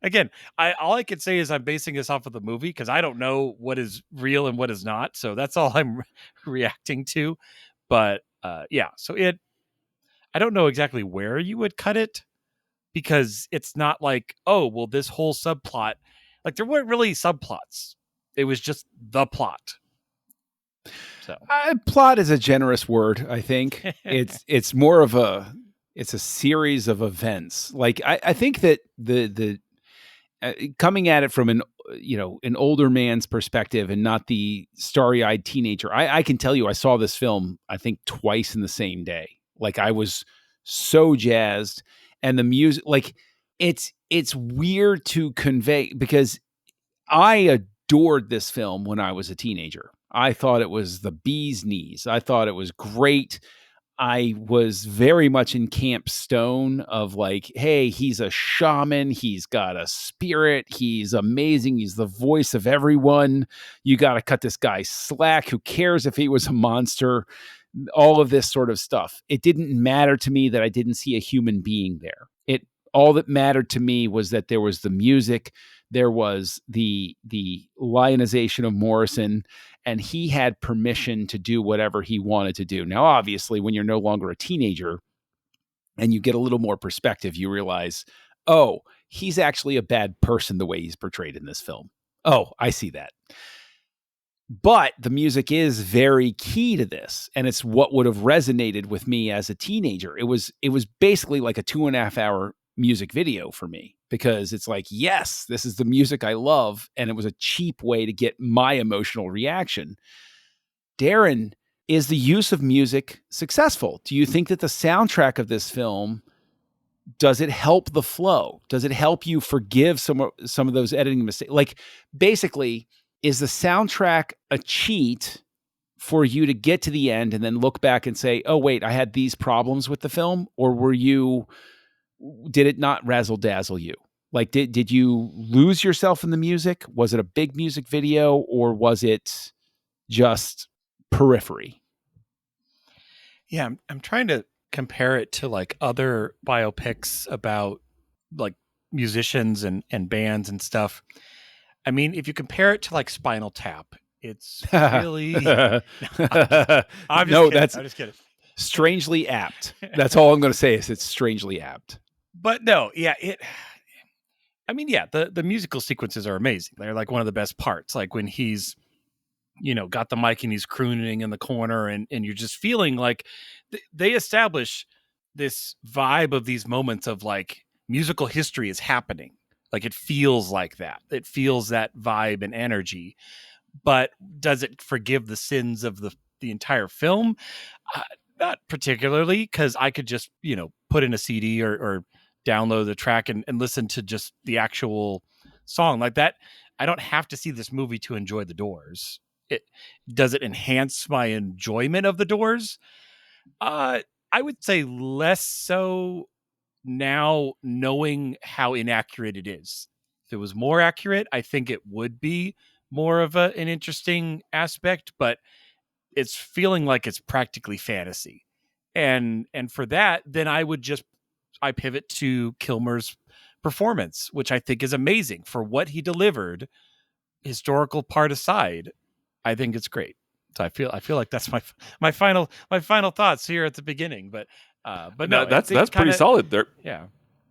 Again, all I can say is I'm basing this off of the movie, because I don't know what is real and what is not. So that's all I'm reacting to. But so I don't know exactly where you would cut it, because it's not like, oh, well, this whole subplot, like, there weren't really subplots. It was just the plot. So plot is a generous word, I think. It's more of it's a series of events. Like, I think that the coming at it from an older man's perspective and not the starry-eyed teenager. I can tell you, I saw this film, I think, twice in the same day. Like, I was so jazzed, and the music, like, it's weird to convey, because I adored this film when I was a teenager. I thought it was the bee's knees. I thought it was great. I was very much in Camp Stone of like, hey, he's a shaman. He's got a spirit. He's amazing. He's the voice of everyone. You got to cut this guy slack. Who cares if he was a monster? All of this sort of stuff. It didn't matter to me that I didn't see a human being there. All that mattered to me was that there was the music, there was the lionization of Morrison, and he had permission to do whatever he wanted to do. Now, obviously, when you're no longer a teenager and you get a little more perspective, you realize, oh, he's actually a bad person the way he's portrayed in this film. Oh, I see that. But the music is very key to this, and it's what would have resonated with me as a teenager. It was basically like a 2.5 hour music video for me, because it's like, yes, this is the music I love, and it was a cheap way to get my emotional reaction. Darren, is the use of music successful? Do you think that the soundtrack of this film does it help the flow? Does it help you forgive some of those editing mistakes? Like, basically, is the soundtrack a cheat for you to get to the end and then look back and say, oh, wait, I had these problems with the film? Or did it not razzle dazzle you? Like, did you lose yourself in the music? Was it a big music video, or was it just periphery? Yeah, I'm trying to compare it to like other biopics about like musicians and bands and stuff. I mean, if you compare it to like Spinal Tap, it's really I'm just kidding. Strangely apt. That's all I'm going to say is it's strangely apt. But no, yeah, the musical sequences are amazing. They're like one of the best parts. Like when he's, got the mic and he's crooning in the corner, and you're just feeling like they establish this vibe of these moments of like musical history is happening. Like it feels like that. It feels that vibe and energy. But does it forgive the sins of the entire film? Not particularly, because I could just, put in a CD or download the track and listen to just the actual song like that. I don't have to see this movie to enjoy The Doors. Does it enhance my enjoyment of The Doors? I would say less so now, knowing how inaccurate it is. If it was more accurate, I think it would be more of an interesting aspect, but it's feeling like it's practically fantasy. And for that, then I pivot to Kilmer's performance, which I think is amazing for what he delivered, historical part aside. I think it's great. So I feel like that's my final thoughts here at the beginning. But no, that's pretty solid there. Yeah.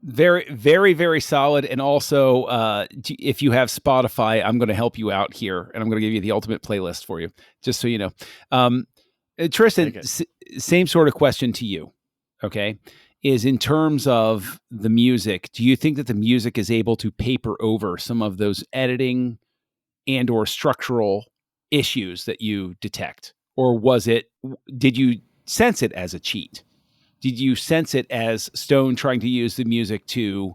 Very, very, very solid. And also, if you have Spotify, I'm going to help you out here, and I'm going to give you the ultimate playlist for you, just so you know. Tristan, same sort of question to you, okay? Is in terms of the music, do you think that the music is able to paper over some of those editing and or structural issues that you detect? Or did you sense it as a cheat? Did you sense it as Stone trying to use the music to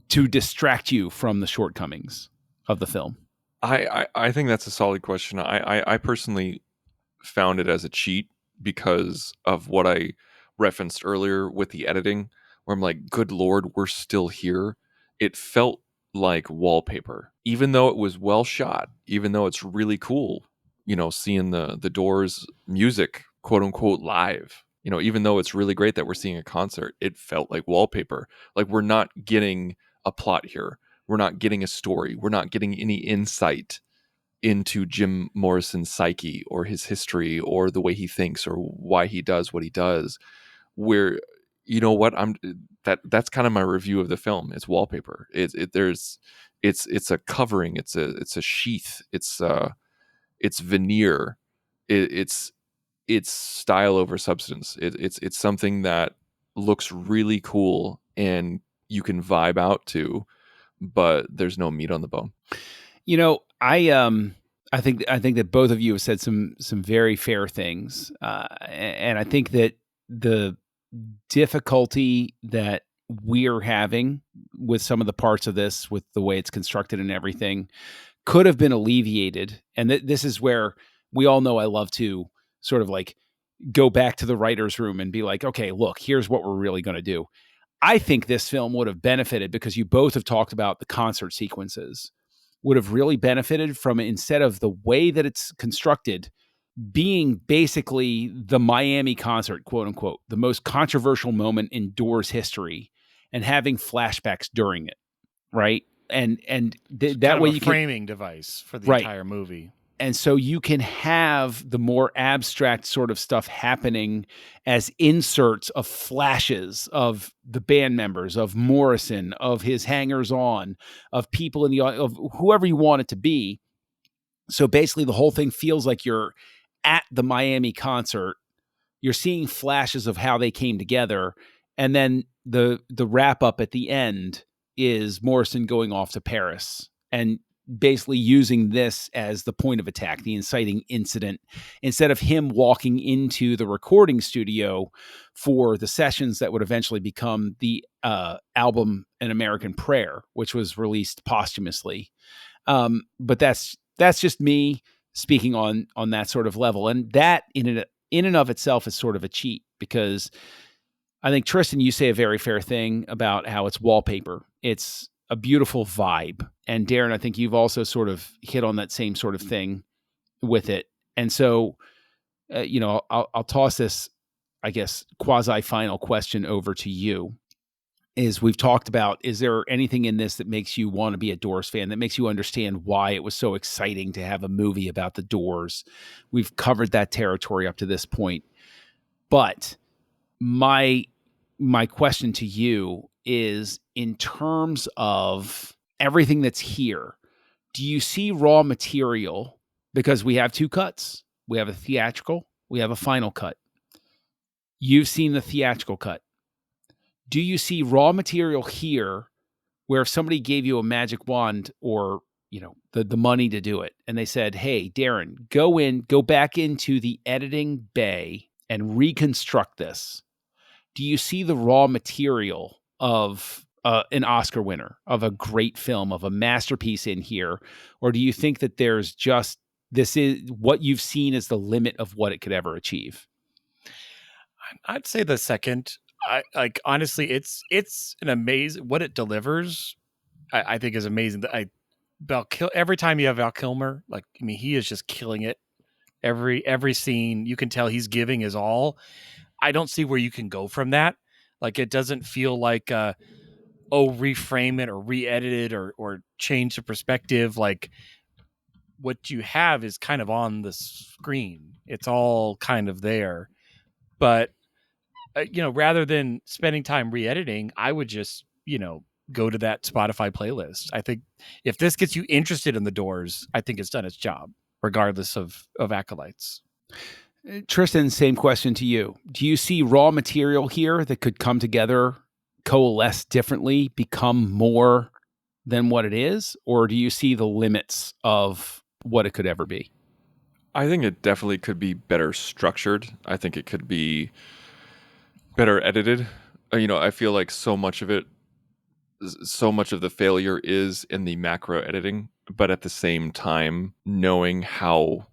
distract you from the shortcomings of the film? I think that's a solid question. I personally found it as a cheat because of what I referenced earlier with the editing, where I'm like, good Lord, we're still here. It felt like wallpaper, even though it was well shot, even though it's really cool, seeing the Doors music, quote unquote, live. Even though it's really great that we're seeing a concert, it felt like wallpaper. Like we're not getting a plot here. We're not getting a story. We're not getting any insight into Jim Morrison's psyche or his history or the way he thinks or why he does what he does. Where, that's kind of my review of the film. It's wallpaper. It's a covering. It's a sheath. It's veneer. It's style over substance. It's something that looks really cool and you can vibe out to, but there's no meat on the bone. I think that both of you have said some very fair things, and I think that the difficulty that we're having with some of the parts of this, with the way it's constructed and everything, could have been alleviated. And this is where we all know I love to sort of like go back to the writer's room and be like, okay, look, here's what we're really going to do. I think this film would have benefited, because you both have talked about the concert sequences, would have really benefited from, instead of the way that it's constructed being basically the Miami concert, quote unquote, the most controversial moment in Doors history, and having flashbacks during it. Right. And that way you can framing device for the entire movie. And so you can have the more abstract sort of stuff happening as inserts of flashes of the band members, of Morrison, of his hangers-on, of people in the audience, of whoever you want it to be. So basically the whole thing feels like you're at the Miami concert. You're seeing flashes of how they came together. And then the wrap up at the end is Morrison going off to Paris. And basically using this as the point of attack, the inciting incident, instead of him walking into the recording studio for the sessions that would eventually become the album An American Prayer, which was released posthumously. But that's just me speaking on that sort of level. And that in and of itself is sort of a cheat, because I think, Tristan, you say a very fair thing about how it's wallpaper. It's a beautiful vibe. And Darren, I think you've also sort of hit on that same sort of thing with it. And so, I'll toss this, I guess, quasi-final question over to you. Is we've talked about, is there anything in this that makes you want to be a Doors fan, that makes you understand why it was so exciting to have a movie about the Doors? We've covered that territory up to this point. But my question to you is, in terms of everything that's here, do you see raw material? Because we have two cuts. We have a theatrical, we have a final cut. You've seen the theatrical cut. Do you see raw material here where if somebody gave you a magic wand or, the money to do it, and they said, hey, Darren, go back into the editing bay and reconstruct this? Do you see the raw material of an Oscar winner, of a great film, of a masterpiece in here? Or do you think that there's just, this is what you've seen is the limit of what it could ever achieve? I'd say the second. Honestly, it's an amazing, what it delivers. I think is amazing. Every time you have Val Kilmer, he is just killing it. Every scene, you can tell he's giving his all. I don't see where you can go from that. It doesn't feel like, reframe it or re-edit it or change the perspective. What you have is kind of on the screen. It's all kind of there. But, rather than spending time re-editing, I would just, go to that Spotify playlist. I think if this gets you interested in the Doors, I think it's done its job, regardless of acolytes. Tristan, same question to you. Do you see raw material here that could come together, coalesce differently, become more than what it is? Or do you see the limits of what it could ever be? I think it definitely could be better structured. I think it could be better edited. I feel like so much of the failure is in the macro editing, but at the same time, knowing how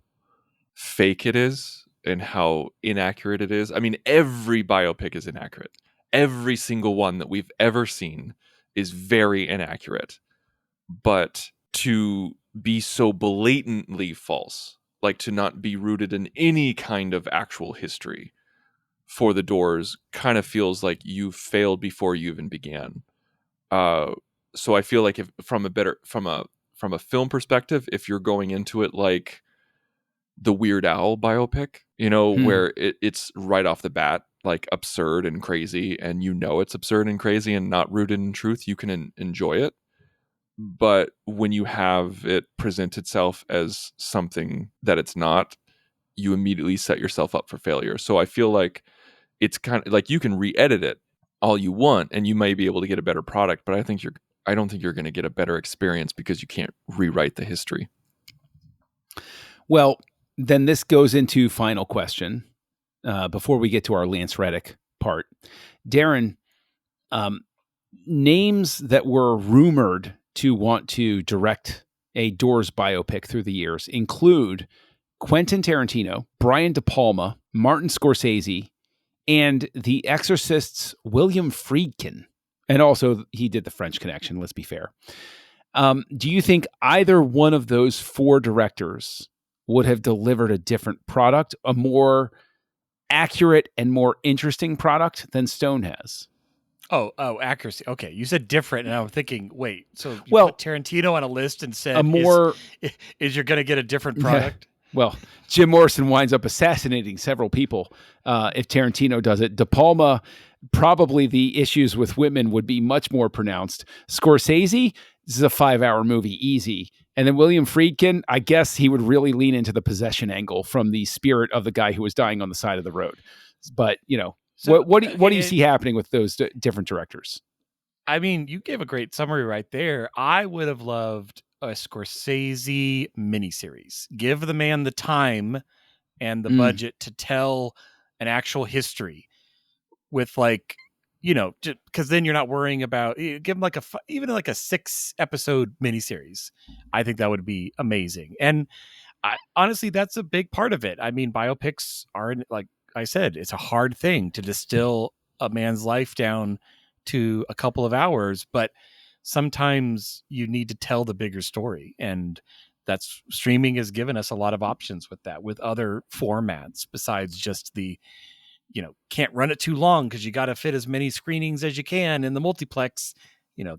fake it is and how inaccurate it is. I mean, every biopic is inaccurate. Every single one that we've ever seen is very inaccurate. But to be so blatantly false, to not be rooted in any kind of actual history for the Doors, kind of feels like you failed before you even began. So I feel like if from a film perspective, if you're going into it like the Weird Al biopic, where it's right off the bat absurd and crazy, and it's absurd and crazy and not rooted in truth, you can enjoy it. But when you have it present itself as something that it's not, you immediately set yourself up for failure. So I feel like it's kind of like you can re-edit it all you want and you may be able to get a better product, but I don't think you're going to get a better experience because you can't rewrite the history. Well, then this goes into final question before we get to our Lance Reddick part. Darren, names that were rumored to want to direct a Doors biopic through the years include Quentin Tarantino, Brian De Palma, Martin Scorsese, and The Exorcist's William Friedkin. And also, he did The French Connection, let's be fair. Do you think either one of those four directors would have delivered a different product, a more accurate and more interesting product than Stone has? Oh, accuracy. Okay, you said different, and I was thinking, wait, so you put Tarantino on a list and said, is you're going to get a different product? Well, Jim Morrison winds up assassinating several people if Tarantino does it. De Palma, probably the issues with women would be much more pronounced. Scorsese, this is a 5-hour movie, easy. And then William Friedkin, I guess he would really lean into the possession angle from the spirit of the guy who was dying on the side of the road. But, so, what do you see happening with those different directors? I mean, you gave a great summary right there. I would have loved a Scorsese miniseries. Give the man the time and the Mm. budget to tell an actual history with like, because then you're not worrying about, give him like even like a 6-episode miniseries. I think that would be amazing. And honestly, that's a big part of it. I mean, biopics are, like I said, it's a hard thing to distill a man's life down to a couple of hours, but sometimes you need to tell the bigger story. And that's streaming has given us a lot of options with that, with other formats besides just the, can't run it too long because you got to fit as many screenings as you can in the multiplex.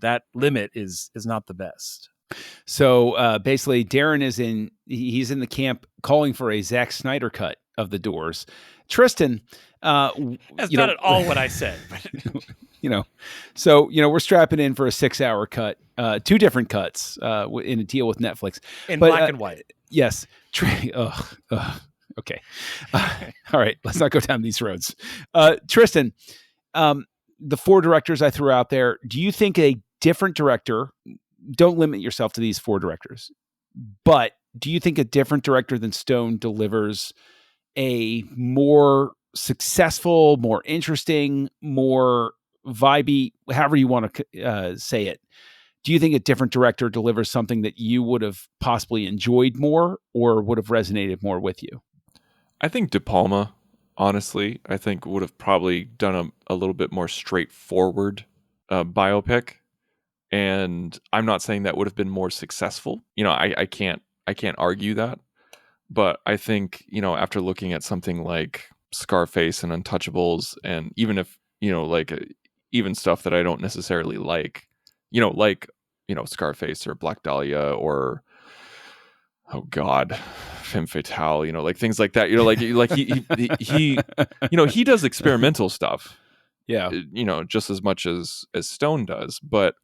That limit is not the best. So basically, Darren he's in the camp calling for a Zack Snyder cut of The Doors. Tristan, that's not at all what I said. So we're strapping in for a 6-hour cut, 2 different cuts in a deal with Netflix, in black and white. Yes. Okay. All right. Let's not go down these roads. Tristan, the 4 directors I threw out there, do you think a different director, don't limit yourself to these 4 directors, but do you think a different director than Stone delivers a more successful, more interesting, more vibey, however you want to say it? Do you think a different director delivers something that you would have possibly enjoyed more or would have resonated more with you? I think De Palma, honestly, I think would have probably done a little bit more straightforward biopic. And I'm not saying that would have been more successful. I can't argue that. But I think, after looking at something like Scarface and Untouchables, and even if, even stuff that I don't necessarily like, Scarface or Black Dahlia or, oh God, Femme Fatale, like things like that, he does experimental stuff. Yeah. Just as much as Stone does. But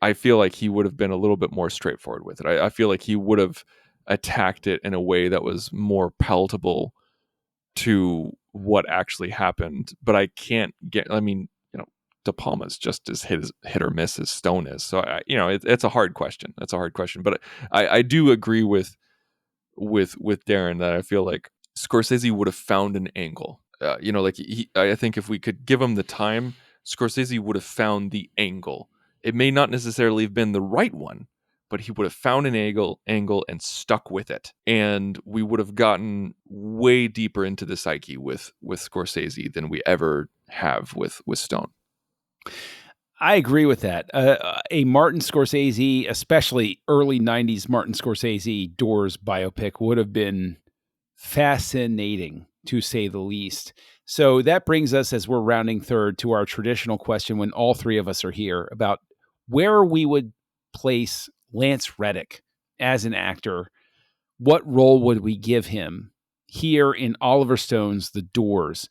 I feel like he would have been a little bit more straightforward with it. I feel like he would have attacked it in a way that was more palatable to what actually happened. But I can't De Palma's just as hit or miss as Stone is. So it's a hard question. That's a hard question. But I do agree with Darren that I feel like Scorsese would have found an angle. I think if we could give him the time, Scorsese would have found the angle. It may not necessarily have been the right one, but he would have found an angle and stuck with it. And we would have gotten way deeper into the psyche with Scorsese than we ever have with Stone. I agree with that. A Martin Scorsese, especially early 90s Martin Scorsese Doors biopic would have been fascinating, to say the least. So that brings us, as we're rounding third, to our traditional question when all 3 of us are here about where we would place Lance Reddick as an actor. What role would we give him here in Oliver Stone's The Doors?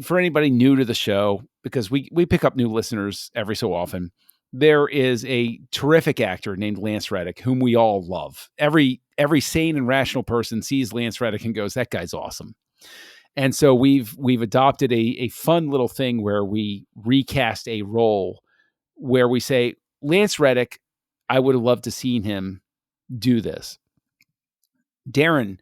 For anybody new to the show, because we pick up new listeners every so often, there is a terrific actor named Lance Reddick whom we all love. Every sane and rational person sees Lance Reddick and goes, that guy's awesome. And so we've adopted a fun little thing where we recast a role where we say, Lance Reddick, I would have loved to seen him do this. Darren,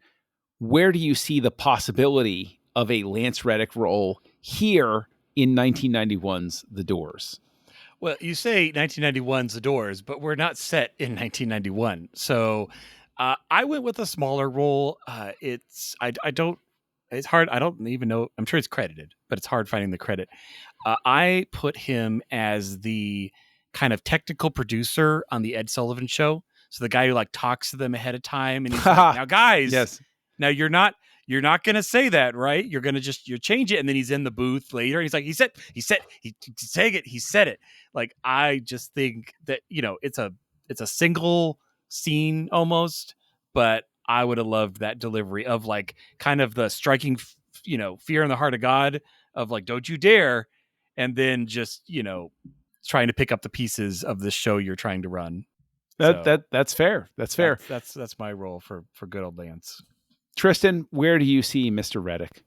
where do you see the possibility of a Lance Reddick role here in 1991's The Doors? Well, you say 1991's The Doors, but we're not set in 1991. So I went with a smaller role. It's hard. I don't even know. I'm sure it's credited, but it's hard finding the credit. I put him as the kind of technical producer on the Ed Sullivan Show. So the guy who like talks to them ahead of time and he's like, now guys, yes, now you're not going to say that, right? You're going to you change it. And then he's in the booth later. And he's like, he said it. Like, I just think that, it's a single scene almost, but I would have loved that delivery of like kind of the striking, fear in the heart of God of like, don't you dare. And then just, trying to pick up the pieces of the show you're trying to run. That's fair. That's fair. That's my role for good old Lance. Tristan, where do you see Mr. Reddick?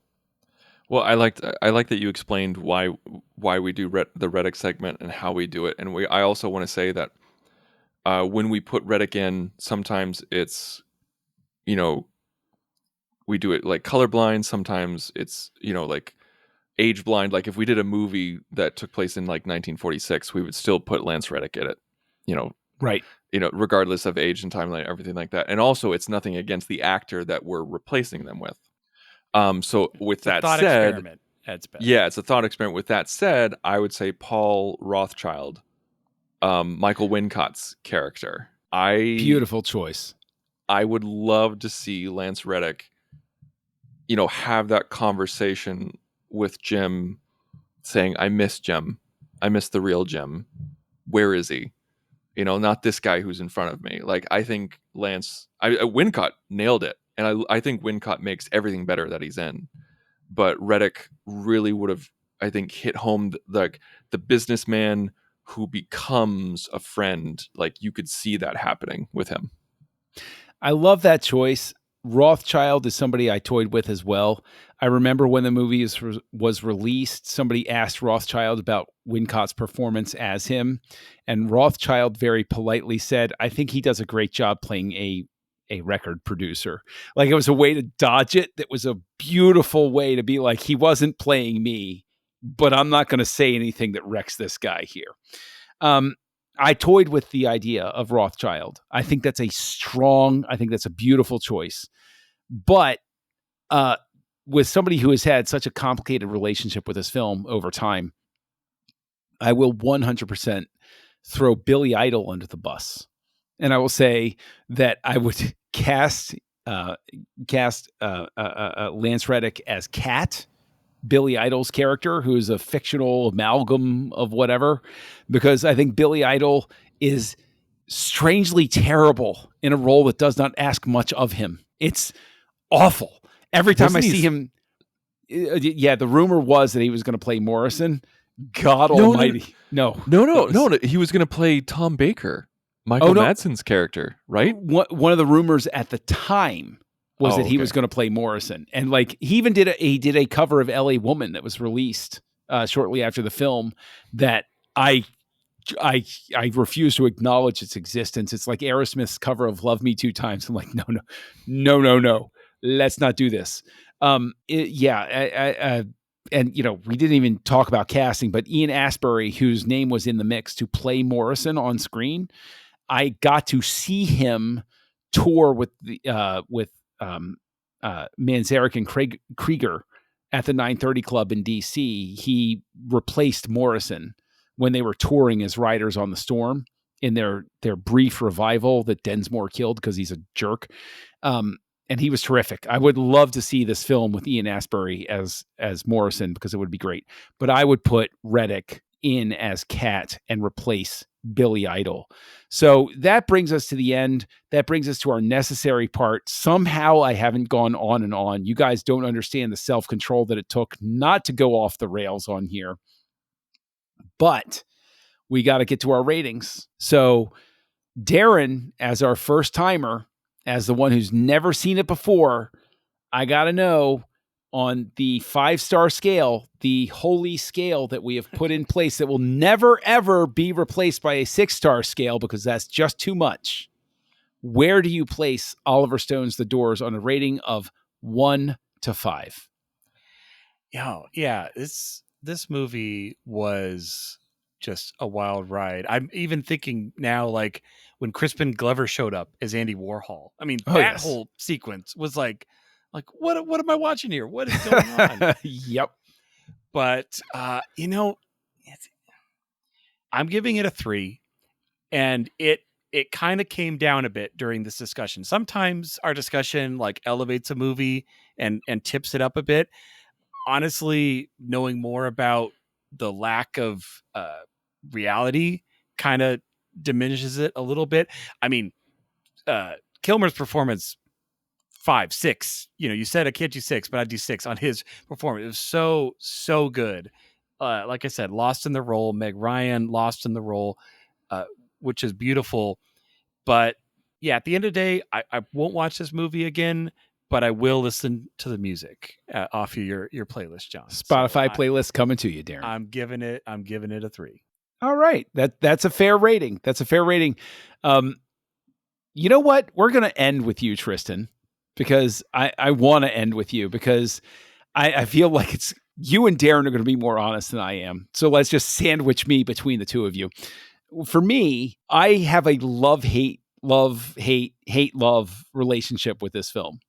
Well, I like that you explained why we do the Reddick segment and how we do it. And I also want to say that When we put Reddick in, sometimes it's, you know, we do it like colorblind. Sometimes it's, you know, like age blind. Like if we did a movie that took place in like 1946, we would still put Lance Reddick in it, you know, Right. Regardless of age and timeline, everything like that. And also, it's nothing against the actor that we're replacing them with. So with It's a that thought said, experiment at its best. yeah, it's a thought experiment. With that said, I would say Paul Rothschild, Michael Wincott's character. Beautiful choice. I would love to see Lance Reddick, have that conversation with Jim, saying, "I miss Jim. I miss the real Jim. Where is he? Not this guy who's in front of me." Like, I think Wincott nailed it, and I think Wincott makes everything better that he's in. But Reddick really would have, I think, hit home the businessman who becomes a friend. Like, you could see that happening with him. I love that choice. Rothschild is somebody I toyed with as well. I remember when the movie was released, somebody asked Rothschild about Wincott's performance as him, and Rothschild very politely said, "I think he does a great job playing a record producer." Like, it was a way to dodge it. That was a beautiful way to be like, he wasn't playing me, but I'm not going to say anything that wrecks this guy here. I toyed with the idea of Rothschild. I think that's a beautiful choice. But with somebody who has had such a complicated relationship with this film over time, I will 100% throw Billy Idol under the bus. And I will say that I would cast Lance Reddick as Cat, Billy Idol's character, who is a fictional amalgam of whatever, because I think Billy Idol is strangely terrible in a role that does not ask much of him. It's awful. Every time I see him, the rumor was that he was going to play Morrison. God almighty. No. He was going to play Tom Baker, Michael Madsen's character, right? One of the rumors at the time was that he was going to play Morrison. And like, he even did a cover of LA Woman that was released shortly after the film that I refuse to acknowledge its existence. It's like Aerosmith's cover of Love Me Two Times. I'm like, no. Let's not do this. And we didn't even talk about casting, but Ian Astbury, whose name was in the mix to play Morrison on screen, I got to see him tour with Manzarek and Krieger at the 930 Club in DC. He replaced Morrison when they were touring as Riders on the Storm in their brief revival that Densmore killed because he's a jerk. And he was terrific. I would love to see this film with Ian Astbury as Morrison, because it would be great. But I would put Reddick in as Cat and replace Billy Idol. So that brings us to the end. That brings us to our necessary part. Somehow I haven't gone on and on. You guys don't understand the self-control that it took not to go off the rails on here. But we got to get to our ratings. So Darren, as our first timer, as the one who's never seen it before, I got to know, on the 5-star scale, the holy scale that we have put in place that will never, ever be replaced by a 6-star scale, because that's just too much. Where do you place Oliver Stone's The Doors on a rating of 1 to 5? Yeah. This movie was just a wild ride. I'm even thinking now, like, when Crispin Glover showed up as Andy Warhol. I mean, whole sequence was like, what am I watching here? What is going on? Yep. But I'm giving it a 3, and it kind of came down a bit during this discussion. Sometimes our discussion like elevates a movie and tips it up a bit. Honestly, knowing more about the lack of reality kind of diminishes it a little bit. I mean, Kilmer's performance, 5, 6. You said I can't do 6, but I'd do 6 on his performance. It was so good. Like I said, lost in the role. Meg Ryan lost in the role, which is beautiful. But yeah, at the end of the day, I won't watch this movie again, but I will listen to the music off of your playlist, John. Spotify playlist coming to you, Darren. I'm giving it a 3. All right. That's a fair rating. That's a fair rating. You know what? We're going to end with you, Tristan, because I want to end with you because I feel like it's you and Darren are going to be more honest than I am. So let's just sandwich me between the two of you. For me, I have a love, hate relationship with this film.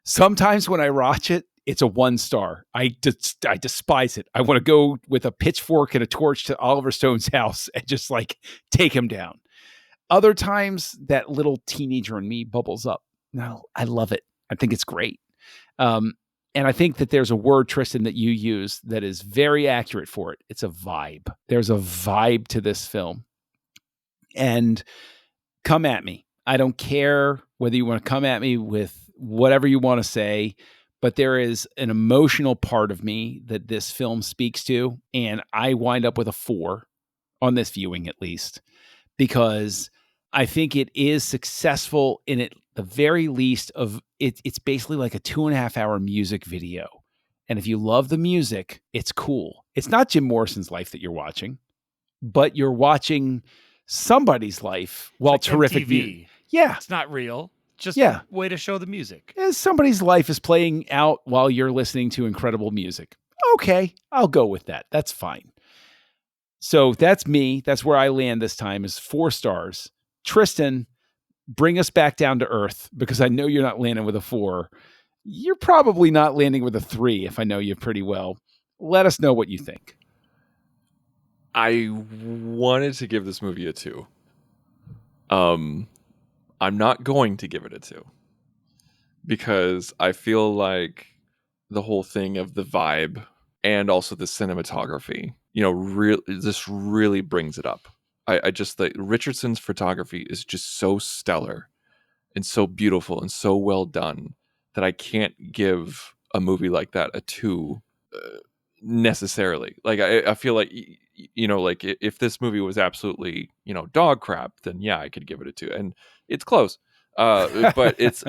Sometimes when I watch it, it's a 1 star. I despise it. I want to go with a pitchfork and a torch to Oliver Stone's house and just like take him down. Other times, that little teenager in me bubbles up. No, I love it. I think it's great. And I think that there's a word, Tristan, that you use that is very accurate for it. It's a vibe. There's a vibe to this film. And come at me. I don't care whether you want to come at me with whatever you want to say, but there is an emotional part of me that this film speaks to. And I wind up with a 4 on this viewing, at least, because I think it is successful in it, the very least of it. It's basically like a 2.5 hour music video. And if you love the music, it's cool. It's not Jim Morrison's life that you're watching, but you're watching somebody's life while like terrific MTV. Yeah. It's not real. Just a way to show the music. Somebody's life is playing out while you're listening to incredible music. Okay, I'll go with that. That's fine. So that's me. That's where I land this time is 4 stars. Tristan, bring us back down to earth because I know you're not landing with a 4. You're probably not landing with a 3 if I know you pretty well. Let us know what you think. I wanted to give this movie a 2. I'm not going to give it a 2 because I feel like the whole thing of the vibe and also the cinematography, this really brings it up. I just think Richardson's photography is just so stellar and so beautiful and so well done that I can't give a movie like that a 2 necessarily. Like I feel like like if this movie was absolutely dog crap, then yeah, I could give it a 2, and it's close. But it's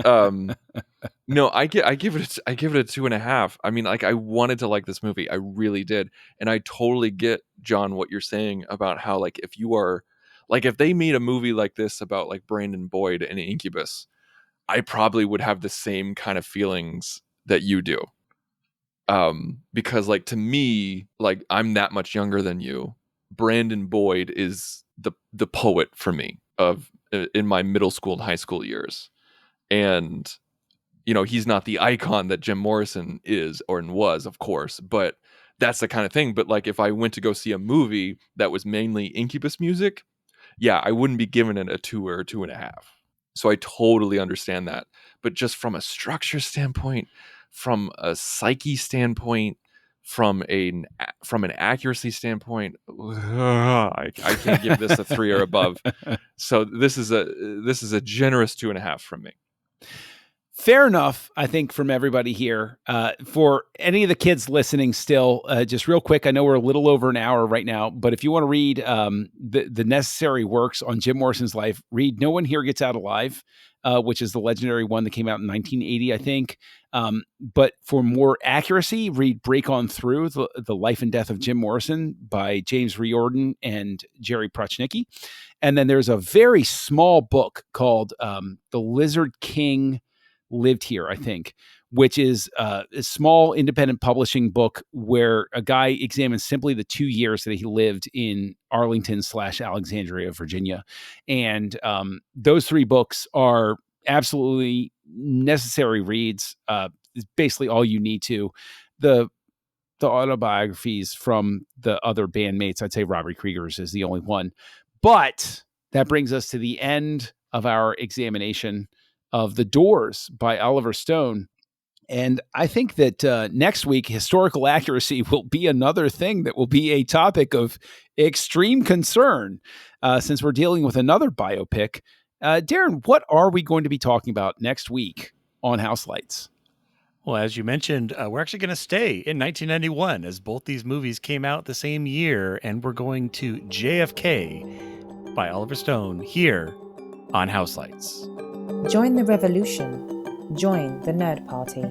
no, I give it a 2.5. I mean, like I wanted to like this movie, I really did, and I totally get, John, what you're saying about how like if you are like if they made a movie like this about like Brandon Boyd and Incubus, I probably would have the same kind of feelings that you do. Because like to me, like I'm that much younger than you. Brandon Boyd is the poet for me of in my middle school and high school years. And he's not the icon that Jim Morrison is or was, of course, but that's the kind of thing. But like if I went to go see a movie that was mainly Incubus music, yeah, I wouldn't be giving it a 2 or a 2.5. So I totally understand that. But just from a structure standpoint, from a psyche standpoint, from an accuracy standpoint, I can't give this a 3 or above. So this is a generous 2.5 from me. Fair enough, I think, from everybody here. For any of the kids listening still, just real quick, I know we're a little over an hour right now, but if you want to read the necessary works on Jim Morrison's life, read No One Here Gets Out Alive, which is the legendary one that came out in 1980, I think. But for more accuracy, read Break On Through, the Life and Death of Jim Morrison by James Riordan and Jerry Prochnicki. And then there's a very small book called The Lizard King Lived Here, I think, which is a small independent publishing book where a guy examines simply the 2 years that he lived in Arlington/Alexandria, Virginia. And those 3 books are absolutely necessary reads. It's basically all you need to. The autobiographies from the other bandmates, I'd say Robert Krieger's is the only one. But that brings us to the end of our examination of The Doors by Oliver Stone. And I think that next week, historical accuracy will be another thing that will be a topic of extreme concern since we're dealing with another biopic. Darren, what are we going to be talking about next week on Houselights? Well, as you mentioned, we're actually going to stay in 1991 as both these movies came out the same year, and we're going to JFK by Oliver Stone here on Houselights. Join the revolution. Join the Nerd Party.